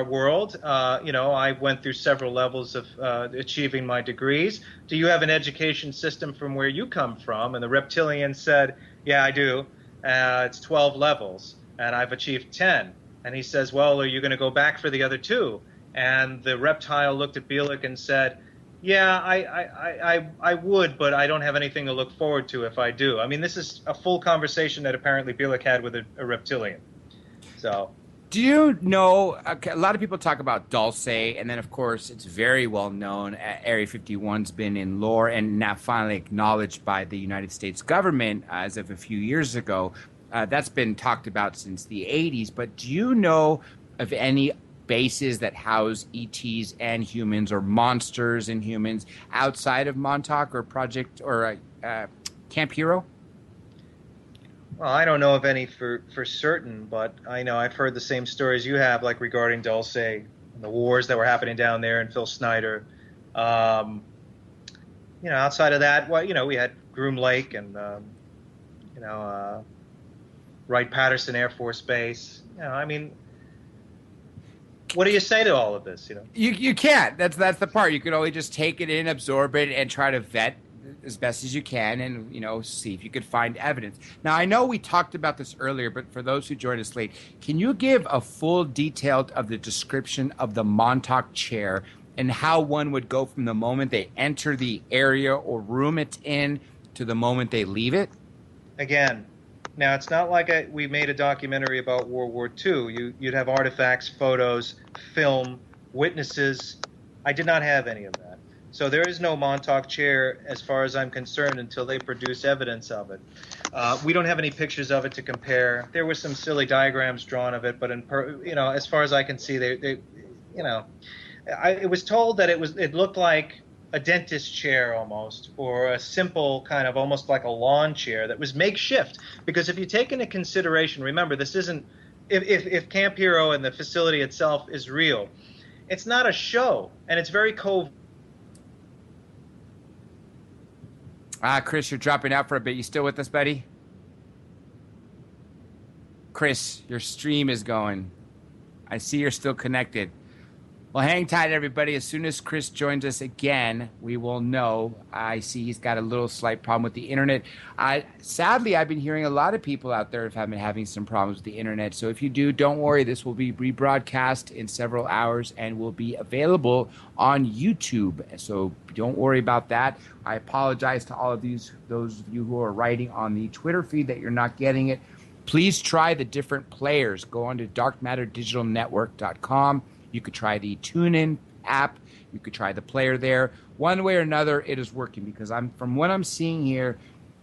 world. I went through several levels of achieving my degrees. Do you have an education system from where you come from? And the reptilian said, yeah, I do. It's 12 levels, and I've achieved 10. And he says, well, are you going to go back for the other 2? And the reptile looked at Bielek and said, yeah, I would, but I don't have anything to look forward to if I do. I mean, this is a full conversation that apparently Bielek had with a reptilian. So, do you know, a lot of people talk about Dulce, and then, of course, it's very well known. Area 51's been in lore and now finally acknowledged by the United States government as of a few years ago. That's been talked about since the 80s. But do you know of any bases that house ETs and humans, or monsters and humans, outside of Montauk or Project or Camp Hero? Well, I don't know of any for certain, but I know I've heard the same stories you have, like regarding Dulce and the wars that were happening down there and Phil Snyder. Um, outside of that, well, we had Groom Lake and you know, Wright-Patterson Air Force Base. I mean, what do you say to all of this? You can't. That's the part. You can only just take it in, absorb it, and try to vet as best as you can, and see if you could find evidence. Now, I know we talked about this earlier, but for those who joined us late, can you give a full detail of the description of the Montauk Chair and how one would go from the moment they enter the area or room it's in to the moment they leave it? Again, now it's not like we made a documentary about World War II. You'd have artifacts, photos, film, witnesses. I did not have any of that. So there is no Montauk Chair, as far as I'm concerned, until they produce evidence of it. We don't have any pictures of it to compare. There were some silly diagrams drawn of it, but as far as I can see, it was told that it looked like a dentist chair almost, or a simple kind of almost like a lawn chair that was makeshift. Because if you take into consideration, remember, this isn't if Camp Hero and the facility itself is real, it's not a show, and it's very covert. Chris, you're dropping out for a bit. You still with us, buddy? Chris, your stream is going. I see you're still connected. Well, hang tight, everybody. As soon as Chris joins us again, we will know. I see he's got a little slight problem with the internet. Sadly, I've been hearing a lot of people out there have been having some problems with the internet. So if you do, don't worry. This will be rebroadcast in several hours and will be available on YouTube. So don't worry about that. I apologize to all of those of you who are writing on the Twitter feed that you're not getting it. Please try the different players. Go on to darkmatterdigitalnetwork.com. You could try the TuneIn app. You could try the player there. One way or another, it is working, because from what I'm seeing here,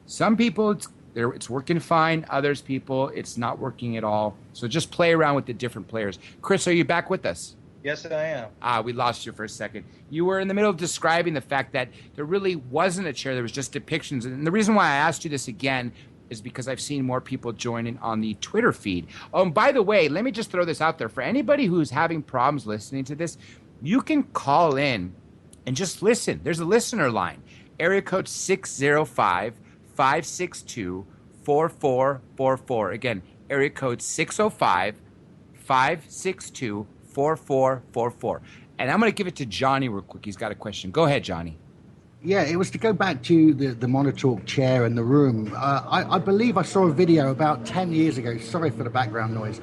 some people it's working fine. Others people, it's not working at all. So just play around with the different players. Chris, are you back with us? Yes, I am. We lost you for a second. You were in the middle of describing the fact that there really wasn't a chair. There was just depictions. And the reason why I asked you this again is because I've seen more people joining on the Twitter feed. By the way, let me just throw this out there. For anybody who's having problems listening to this, you can call in and just listen. There's a listener line. Area code 605-562-4444. Again, area code 605-562-4444. And I'm going to give it to Johnny real quick. He's got a question. Go ahead, Johnny. Yeah, it was to go back to the Montauk Chair and the room. I believe I saw a video about 10 years ago. Sorry for the background noise.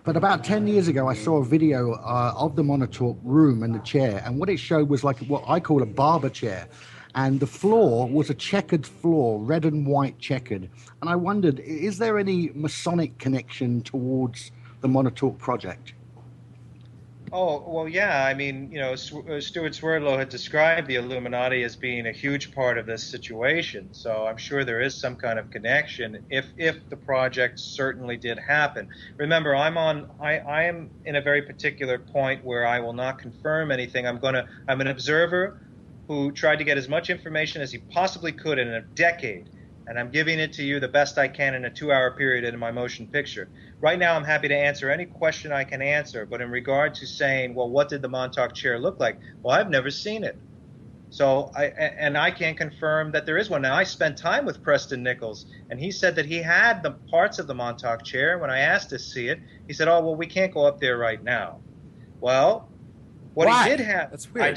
But about 10 years ago, I saw a video of the Montauk room and the chair. And what it showed was like what I call a barber chair. And the floor was a checkered floor, red and white checkered. And I wondered, is there any Masonic connection towards the Montauk project? Oh, well, yeah. I mean, Stuart Swerdlow had described the Illuminati as being a huge part of this situation. So I'm sure there is some kind of connection if the project certainly did happen. Remember, I am in a very particular point where I will not confirm anything. I'm an observer who tried to get as much information as he possibly could in a decade. And I'm giving it to you the best I can in a 2-hour period in my motion picture. Right now, I'm happy to answer any question I can answer, but in regard to saying, well, what did the Montauk Chair look like? Well, I've never seen it. So I can't confirm that there is one. Now, I spent time with Preston Nichols, and he said that he had the parts of the Montauk Chair. When I asked to see it, he said, oh, well, we can't go up there right now. Well, what Why? he did have, That's weird.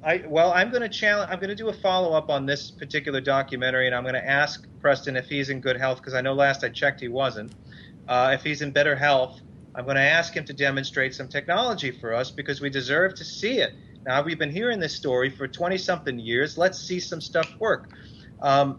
I'm going to do a follow-up on this particular documentary, and I'm going to ask Preston if he's in good health, because I know last I checked he wasn't. If he's in better health, I'm going to ask him to demonstrate some technology for us, because we deserve to see it. Now, we've been hearing this story for 20-something years. Let's see some stuff work. Now,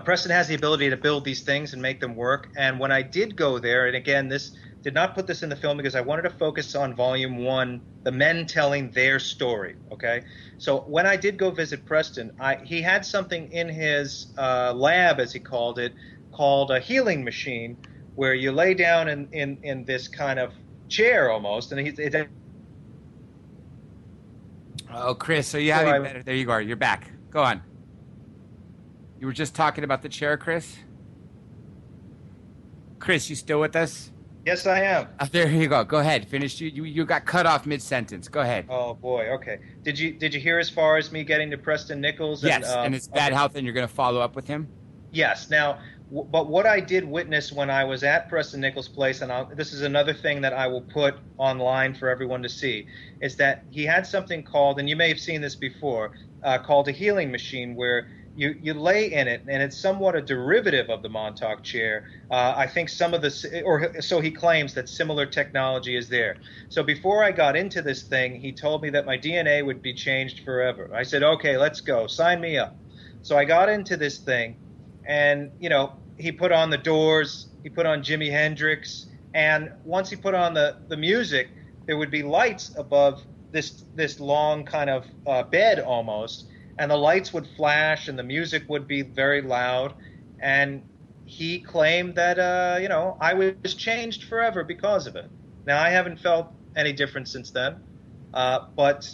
Preston has the ability to build these things and make them work, and when I did go there, and again, this did not put this in the film because I wanted to focus on Volume 1, the men telling their story, okay? So when I did go visit Preston, he had something in his lab, as he called it, called a healing machine, where you lay down in this kind of chair almost, and Oh, Chris, are you having better? There you are. You're back. Go on. You were just talking about the chair, Chris? Chris, you still with us? Yes, I am. There you go. Go ahead. Finish. You got cut off mid-sentence. Go ahead. Oh boy. Okay. Did you hear as far as me getting to Preston Nichols? Yes, and his bad okay. health, and you're going to follow up with him? Yes. Now, but what I did witness when I was at Preston Nichols' place, and this is another thing that I will put online for everyone to see, is that he had something called, and you may have seen this before, called a healing machine, where you lay in it, and it's somewhat a derivative of the Montauk Chair. I think some of the, or so he claims, that similar technology is there. So before I got into this thing, he told me that my DNA would be changed forever. I said, okay, let's go. Sign me up. So I got into this thing, and, he put on the Doors, he put on Jimi Hendrix, and once he put on the music, there would be lights above this long kind of bed almost, and the lights would flash and the music would be very loud, and he claimed that I was changed forever because of it. Now, I haven't felt any difference since then, but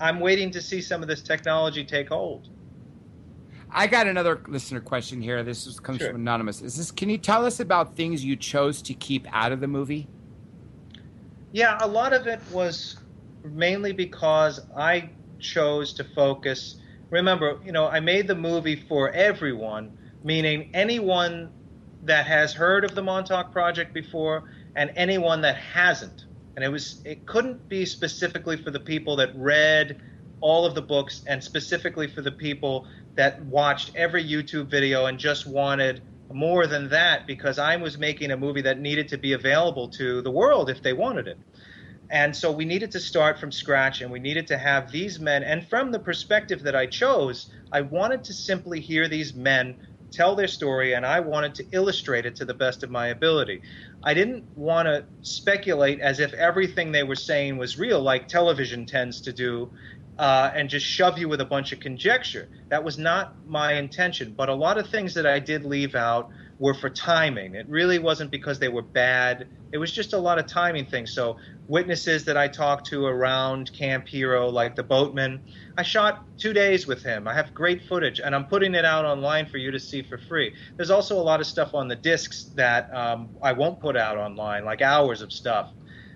I'm waiting to see some of this technology take hold. I got another listener question here. Comes from Anonymous. Can you tell us about things you chose to keep out of the movie? Yeah, a lot of it was mainly because I chose to focus. Remember, I made the movie for everyone, meaning anyone that has heard of the Montauk Project before and anyone that hasn't. And it couldn't be specifically for the people that read all of the books and specifically for the people that watched every YouTube video and just wanted more than that, because I was making a movie that needed to be available to the world if they wanted it. And so we needed to start from scratch, and we needed to have these men. And from the perspective that I chose, I wanted to simply hear these men tell their story, and I wanted to illustrate it to the best of my ability. I didn't want to speculate as if everything they were saying was real, like television tends to do, and just shove you with a bunch of conjecture. That was not my intention. But a lot of things that I did leave out were for timing. It really wasn't because they were bad. It was just a lot of timing things. So witnesses that I talked to around Camp Hero, like the boatman, I shot 2 days with him. I have great footage, and I'm putting it out online for you to see for free. There's also a lot of stuff on the discs that I won't put out online, like hours of stuff.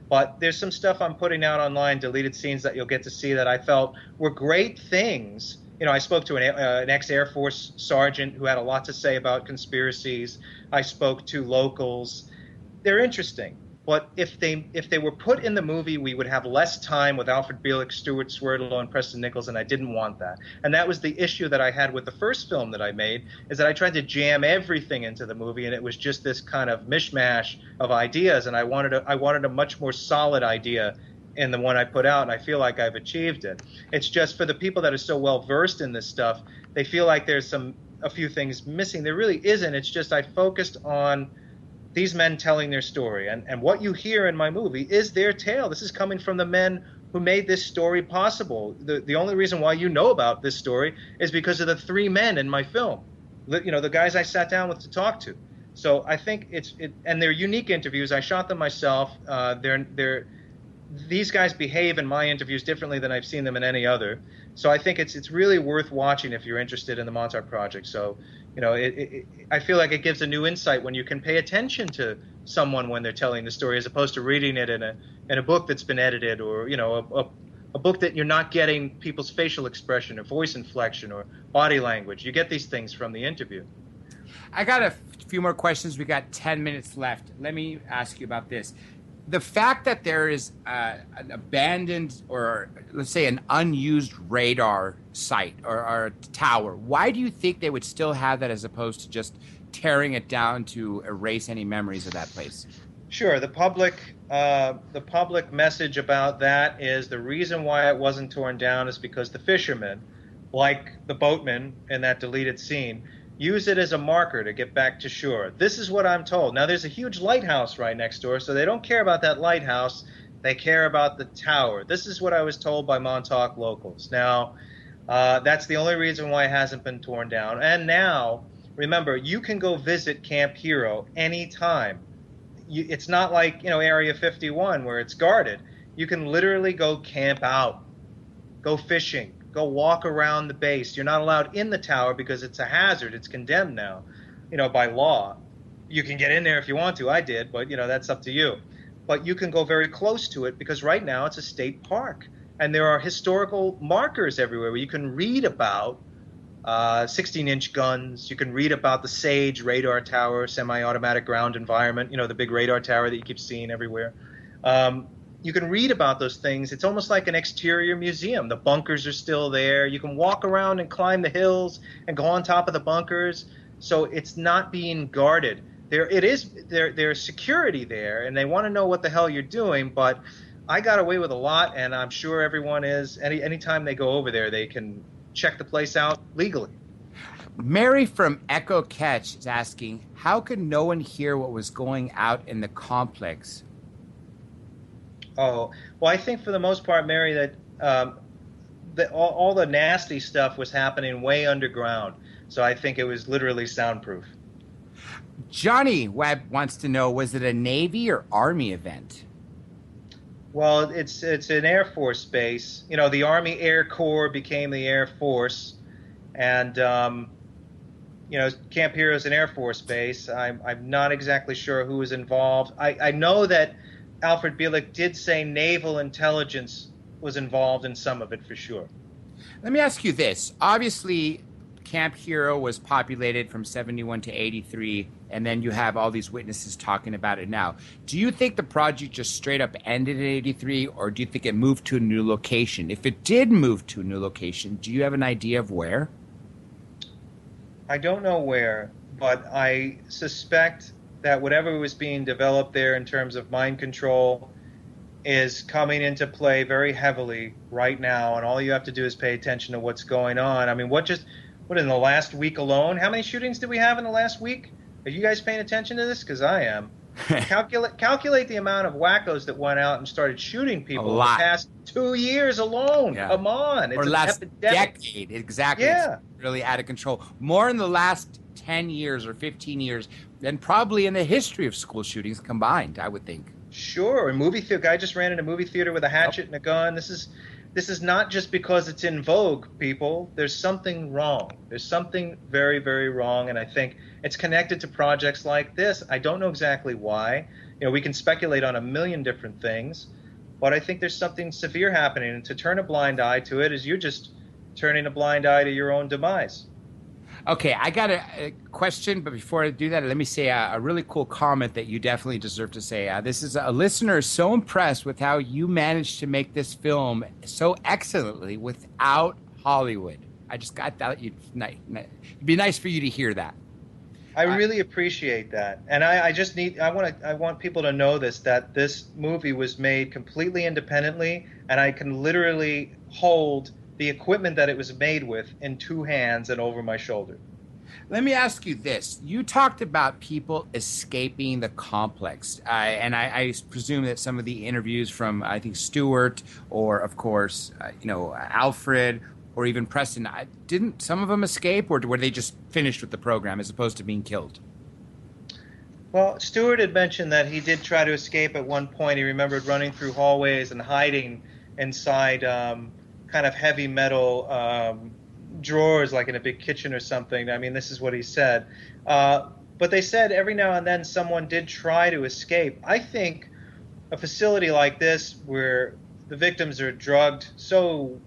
But there's some stuff I'm putting out online, deleted scenes that you'll get to see that I felt were great things. I spoke to an ex-Air Force sergeant who had a lot to say about conspiracies. I spoke to locals. They're interesting. But if they were put in the movie, we would have less time with Alfred Bielek, Stuart Swerdlow, and Preston Nichols, and I didn't want that. And that was the issue that I had with the first film that I made, is that I tried to jam everything into the movie, and it was just this kind of mishmash of ideas, and I wanted a much more solid idea in the one I put out, and I feel like I've achieved it. It's just for the people that are so well versed in this stuff, they feel like there's a few things missing. There really isn't. It's just I focused on these men telling their story, and what you hear in my movie is their tale. This is coming from the men who made this story possible. The only reason why you know about this story is because of the three men in my film, the guys I sat down with to talk to. So I think and they're unique interviews. I shot them myself. These guys behave in my interviews differently than I've seen them in any other. So I think it's really worth watching if you're interested in the Montauk Project. So, I feel like it gives a new insight when you can pay attention to someone when they're telling the story, as opposed to reading it in a book that's been edited, or a book that you're not getting people's facial expression or voice inflection or body language. You get these things from the interview. I got a few more questions. We got 10 minutes left. Let me ask you about this. The fact that there is an abandoned, or let's say an unused radar site or tower, why do you think they would still have that as opposed to just tearing it down to erase any memories of that place? Sure. The public message about that is the reason why it wasn't torn down is because the fishermen, like the boatman in that deleted scene, use it as a marker to get back to shore. This is what I'm told. Now, there's a huge lighthouse right next door, so they don't care about that lighthouse. They care about the tower. This is what I was told by Montauk locals. Now, that's the only reason why it hasn't been torn down. And now, remember, you can go visit Camp Hero anytime. It's not like, Area 51 where it's guarded. You can literally go camp out, go fishing, go walk around the base. You're not allowed in the tower because it's a hazard. It's condemned now, by law. You can get in there if you want to. I did, but that's up to you. But you can go very close to it because right now it's a state park, and there are historical markers everywhere where you can read about 16-inch guns. You can read about the SAGE radar tower, semi-automatic ground environment. The big radar tower that you keep seeing everywhere. You can read about those things. It's almost like an exterior museum. The bunkers are still there. You can walk around and climb the hills and go on top of the bunkers. So it's not being guarded. There's security there, and they want to know what the hell you're doing. But I got away with a lot, and I'm sure everyone is. Anytime they go over there, they can check the place out legally. Mary from Echo Catch is asking, how could no one hear what was going out in the complex? Oh, well, I think for the most part, Mary, that all the nasty stuff was happening way underground. So I think it was literally soundproof. Johnny Webb wants to know, was it a Navy or Army event? Well, it's an Air Force base. The Army Air Corps became the Air Force, and Camp Hero is an Air Force base. I'm not exactly sure who was involved. I know that Alfred Bielek did say naval intelligence was involved in some of it for sure. Let me ask you this. Obviously, Camp Hero was populated from 71 to 83, and then you have all these witnesses talking about it now. Do you think the project just straight up ended in 83, or do you think it moved to a new location? If it did move to a new location, do you have an idea of where? I don't know where, but I suspect that whatever was being developed there in terms of mind control is coming into play very heavily right now, and all you have to do is pay attention to what's going on. I mean, what in the last week alone? How many shootings did we have in the last week? Are you guys paying attention to this? Because I am. Calculate the amount of wackos that went out and started shooting people in the past 2 years alone. Yeah. Come on. It's or last epidemic. Decade. Exactly. Yeah. It's really out of control. More in the last 10 years or 15 years than probably in the history of school shootings combined, I would think. Sure. A movie theater guy just ran in a movie theater with a hatchet and a gun. This is not just because it's in vogue, people. There's something wrong. There's something very, very wrong, and I think it's connected to projects like this. I don't know exactly why. We can speculate on a million different things, but I think there's something severe happening, and to turn a blind eye to it is you're just turning a blind eye to your own demise. Okay, I got a question, but before I do that, let me say a really cool comment that you definitely deserve to say. This is a listener is so impressed with how you managed to make this film so excellently without Hollywood. I just got that. It'd be nice for you to hear that. I really appreciate that, and I want people to know that this movie was made completely independently, and I can literally hold the equipment that it was made with in two hands and over my shoulder. Let me ask you this. You talked about people escaping the complex, and I presume that some of the interviews from, I think, Stewart or, of course, Alfred or even Preston, didn't some of them escape, or were they just finished with the program as opposed to being killed? Well, Stewart had mentioned that he did try to escape at one point. He remembered running through hallways and hiding inside kind of heavy metal drawers, like in a big kitchen or something. I mean, this is what he said. But they said every now and then someone did try to escape. I think a facility like this, where the victims are drugged, so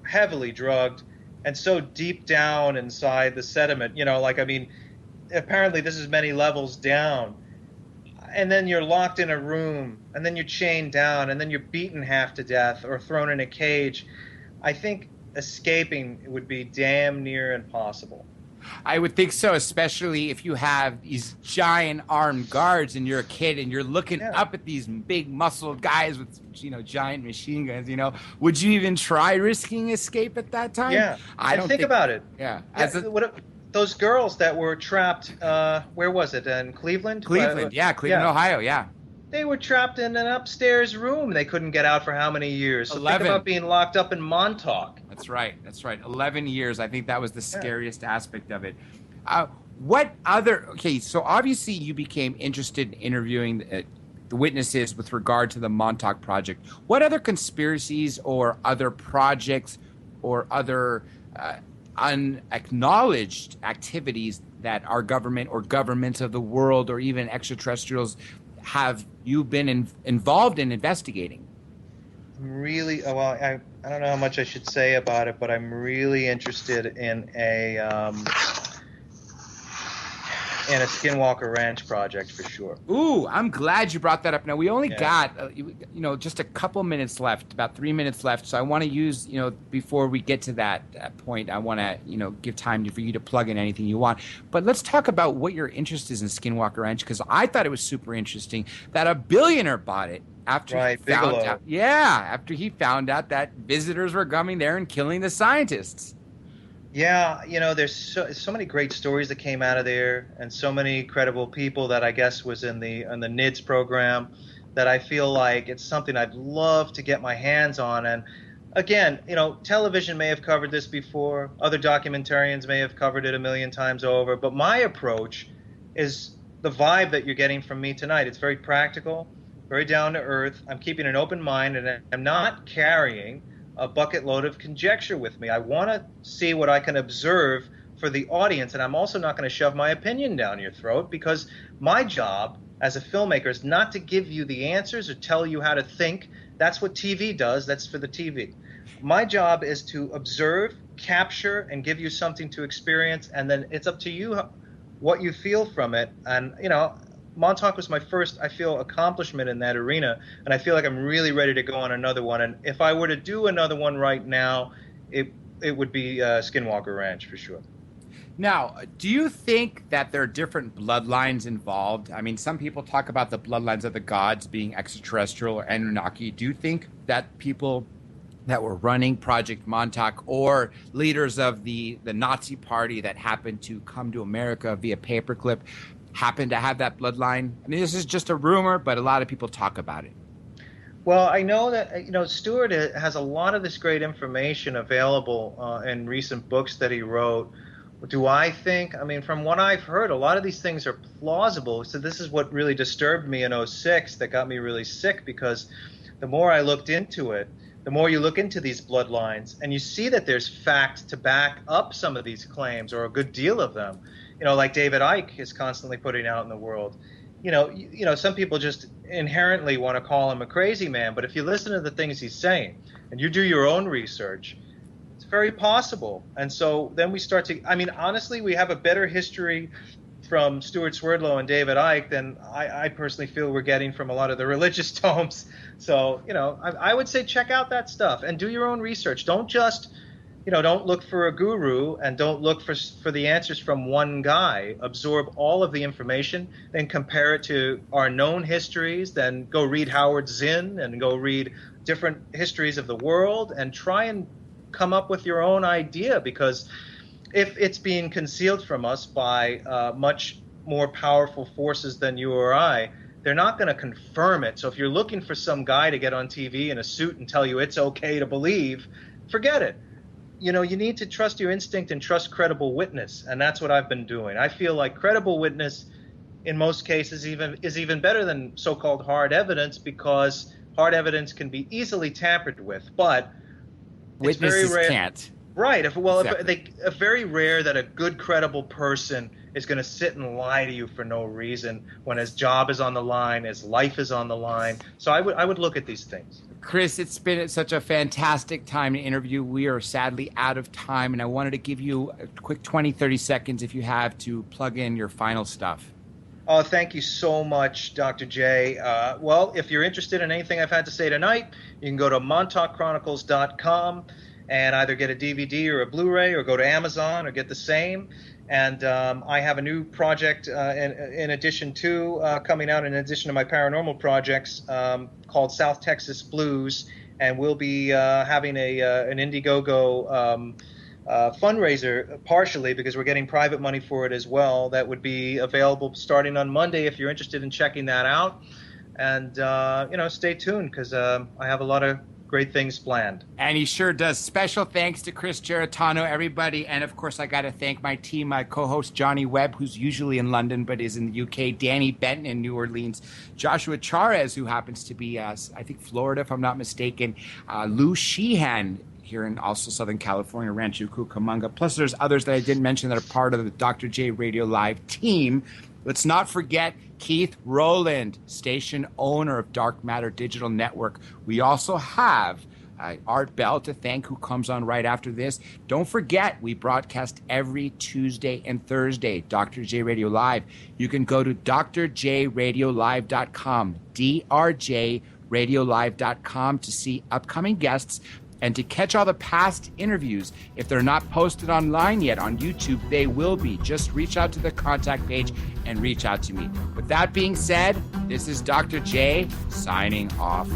heavily drugged, and so deep down inside the sediment, apparently this is many levels down. And then you're locked in a room, and then you're chained down, and then you're beaten half to death or thrown in a cage. I think escaping would be damn near impossible. I would think so, especially if you have these giant armed guards and you're a kid and you're looking up at these big muscled guys with, giant machine guns, Would you even try risking escape at that time? Yeah. I don't think about it. Yeah. Those girls that were trapped, where was it? In Cleveland? Cleveland, Ohio, yeah. They were trapped in an upstairs room. They couldn't get out for how many years? So 11. Think about being locked up in Montauk. That's right. 11 years. I think that was the scariest aspect of it. So obviously you became interested in interviewing the witnesses with regard to the Montauk Project. What other conspiracies or other projects or other unacknowledged activities that our government or governments of the world or even extraterrestrials have you been involved in investigating? Really, well, I don't know how much I should say about it, but I'm really interested in a Skinwalker Ranch project for sure. Ooh, I'm glad you brought that up. Now, we only Yeah. got, just a couple minutes left, about 3 minutes left. So I want to use, before we get to that point, I want to, give time for you to plug in anything you want. But let's talk about what your interest is in Skinwalker Ranch, because I thought it was super interesting that a billionaire bought it after he found Bigelow. out. Yeah, after he found out that visitors were coming there and killing the scientists. Yeah, there's so many great stories that came out of there, and so many credible people that I guess was in the NIDS program, that I feel like it's something I'd love to get my hands on. And again, television may have covered this before, other documentarians may have covered it a million times over, but my approach is the vibe that you're getting from me tonight. It's very practical, very down to earth. I'm keeping an open mind, and I'm not carrying a bucket load of conjecture with me. I want to see what I can observe for the audience, and I'm also not going to shove my opinion down your throat, because my job as a filmmaker is not to give you the answers or tell you how to think. That's what TV does. That's for the TV. My job is to observe, capture, and give you something to experience, and then it's up to you what you feel from it. And Montauk was my first, I feel, accomplishment in that arena, and I feel like I'm really ready to go on another one. And if I were to do another one right now, it would be Skinwalker Ranch for sure. Now, do you think that there are different bloodlines involved? I mean, some people talk about the bloodlines of the gods being extraterrestrial or Anunnaki. Do you think that people that were running Project Montauk or leaders of the Nazi party that happened to come to America via paperclip happen to have that bloodline? I mean, this is just a rumor, but a lot of people talk about it. Well, I know that Stewart has a lot of this great information available in recent books that he wrote. Do I think? I mean, from what I've heard, a lot of these things are plausible. So this is what really disturbed me in '06, that got me really sick, because the more I looked into it, the more you look into these bloodlines, and you see that there's facts to back up some of these claims, or a good deal of them. Like David Icke is constantly putting out in the world. Some people just inherently want to call him a crazy man, but if you listen to the things he's saying and you do your own research, it's very possible. And so then we start to, honestly, we have a better history from Stuart Swerdlow and David Icke than I personally feel we're getting from a lot of the religious tomes. So, I would say check out that stuff and do your own research. Don't just don't look for a guru, and don't look for the answers from one guy. Absorb all of the information, then compare it to our known histories, then go read Howard Zinn and go read different histories of the world and try and come up with your own idea, because if it's being concealed from us by much more powerful forces than you or I, they're not going to confirm it. So if you're looking for some guy to get on TV in a suit and tell you it's okay to believe, forget it. You need to trust your instinct and trust credible witness, and that's what I've been doing. I feel like credible witness, in most cases, is even better than so-called hard evidence, because hard evidence can be easily tampered with, but Witnesses it's very rare. can't. Right. Exactly. It's very rare that a good, credible person is going to sit and lie to you for no reason when his job is on the line, his life is on the line. So I would look at these things. Chris, it's been such a fantastic time to interview. We are sadly out of time, and I wanted to give you a quick 20, 30 seconds, if you have, to plug in your final stuff. Oh, thank you so much, Dr. J. Well, if you're interested in anything I've had to say tonight, you can go to montaukchronicles.com and either get a DVD or a Blu-ray, or go to Amazon or get the same. And I have a new project in addition to coming out, in addition to my paranormal projects, called South Texas Blues, and we'll be having an Indiegogo fundraiser, partially because we're getting private money for it as well. That would be available starting on Monday if you're interested in checking that out. And stay tuned, because I have a lot of great things planned. And he sure does. Special thanks to Chris Garetano, everybody. And of course, I got to thank my team, my co-host Johnny Webb, who's usually in London but is in the UK, Danny Benton in New Orleans, Joshua Charez, who happens to be, I think, Florida, if I'm not mistaken, Lou Sheehan here in also Southern California, Rancho Cucamonga. Plus, there's others that I didn't mention that are part of the Dr. J Radio Live team. Let's not forget Keith Rowland, station owner of Dark Matter Digital Network. We also have Art Bell to thank, who comes on right after this. Don't forget, we broadcast every Tuesday and Thursday, Dr. J Radio Live. You can go to drjradiolive.com, drjradiolive.com, to see upcoming guests and to catch all the past interviews. If they're not posted online yet on YouTube, they will be. Just reach out to the contact page and reach out to me. With that being said, this is Dr. J signing off.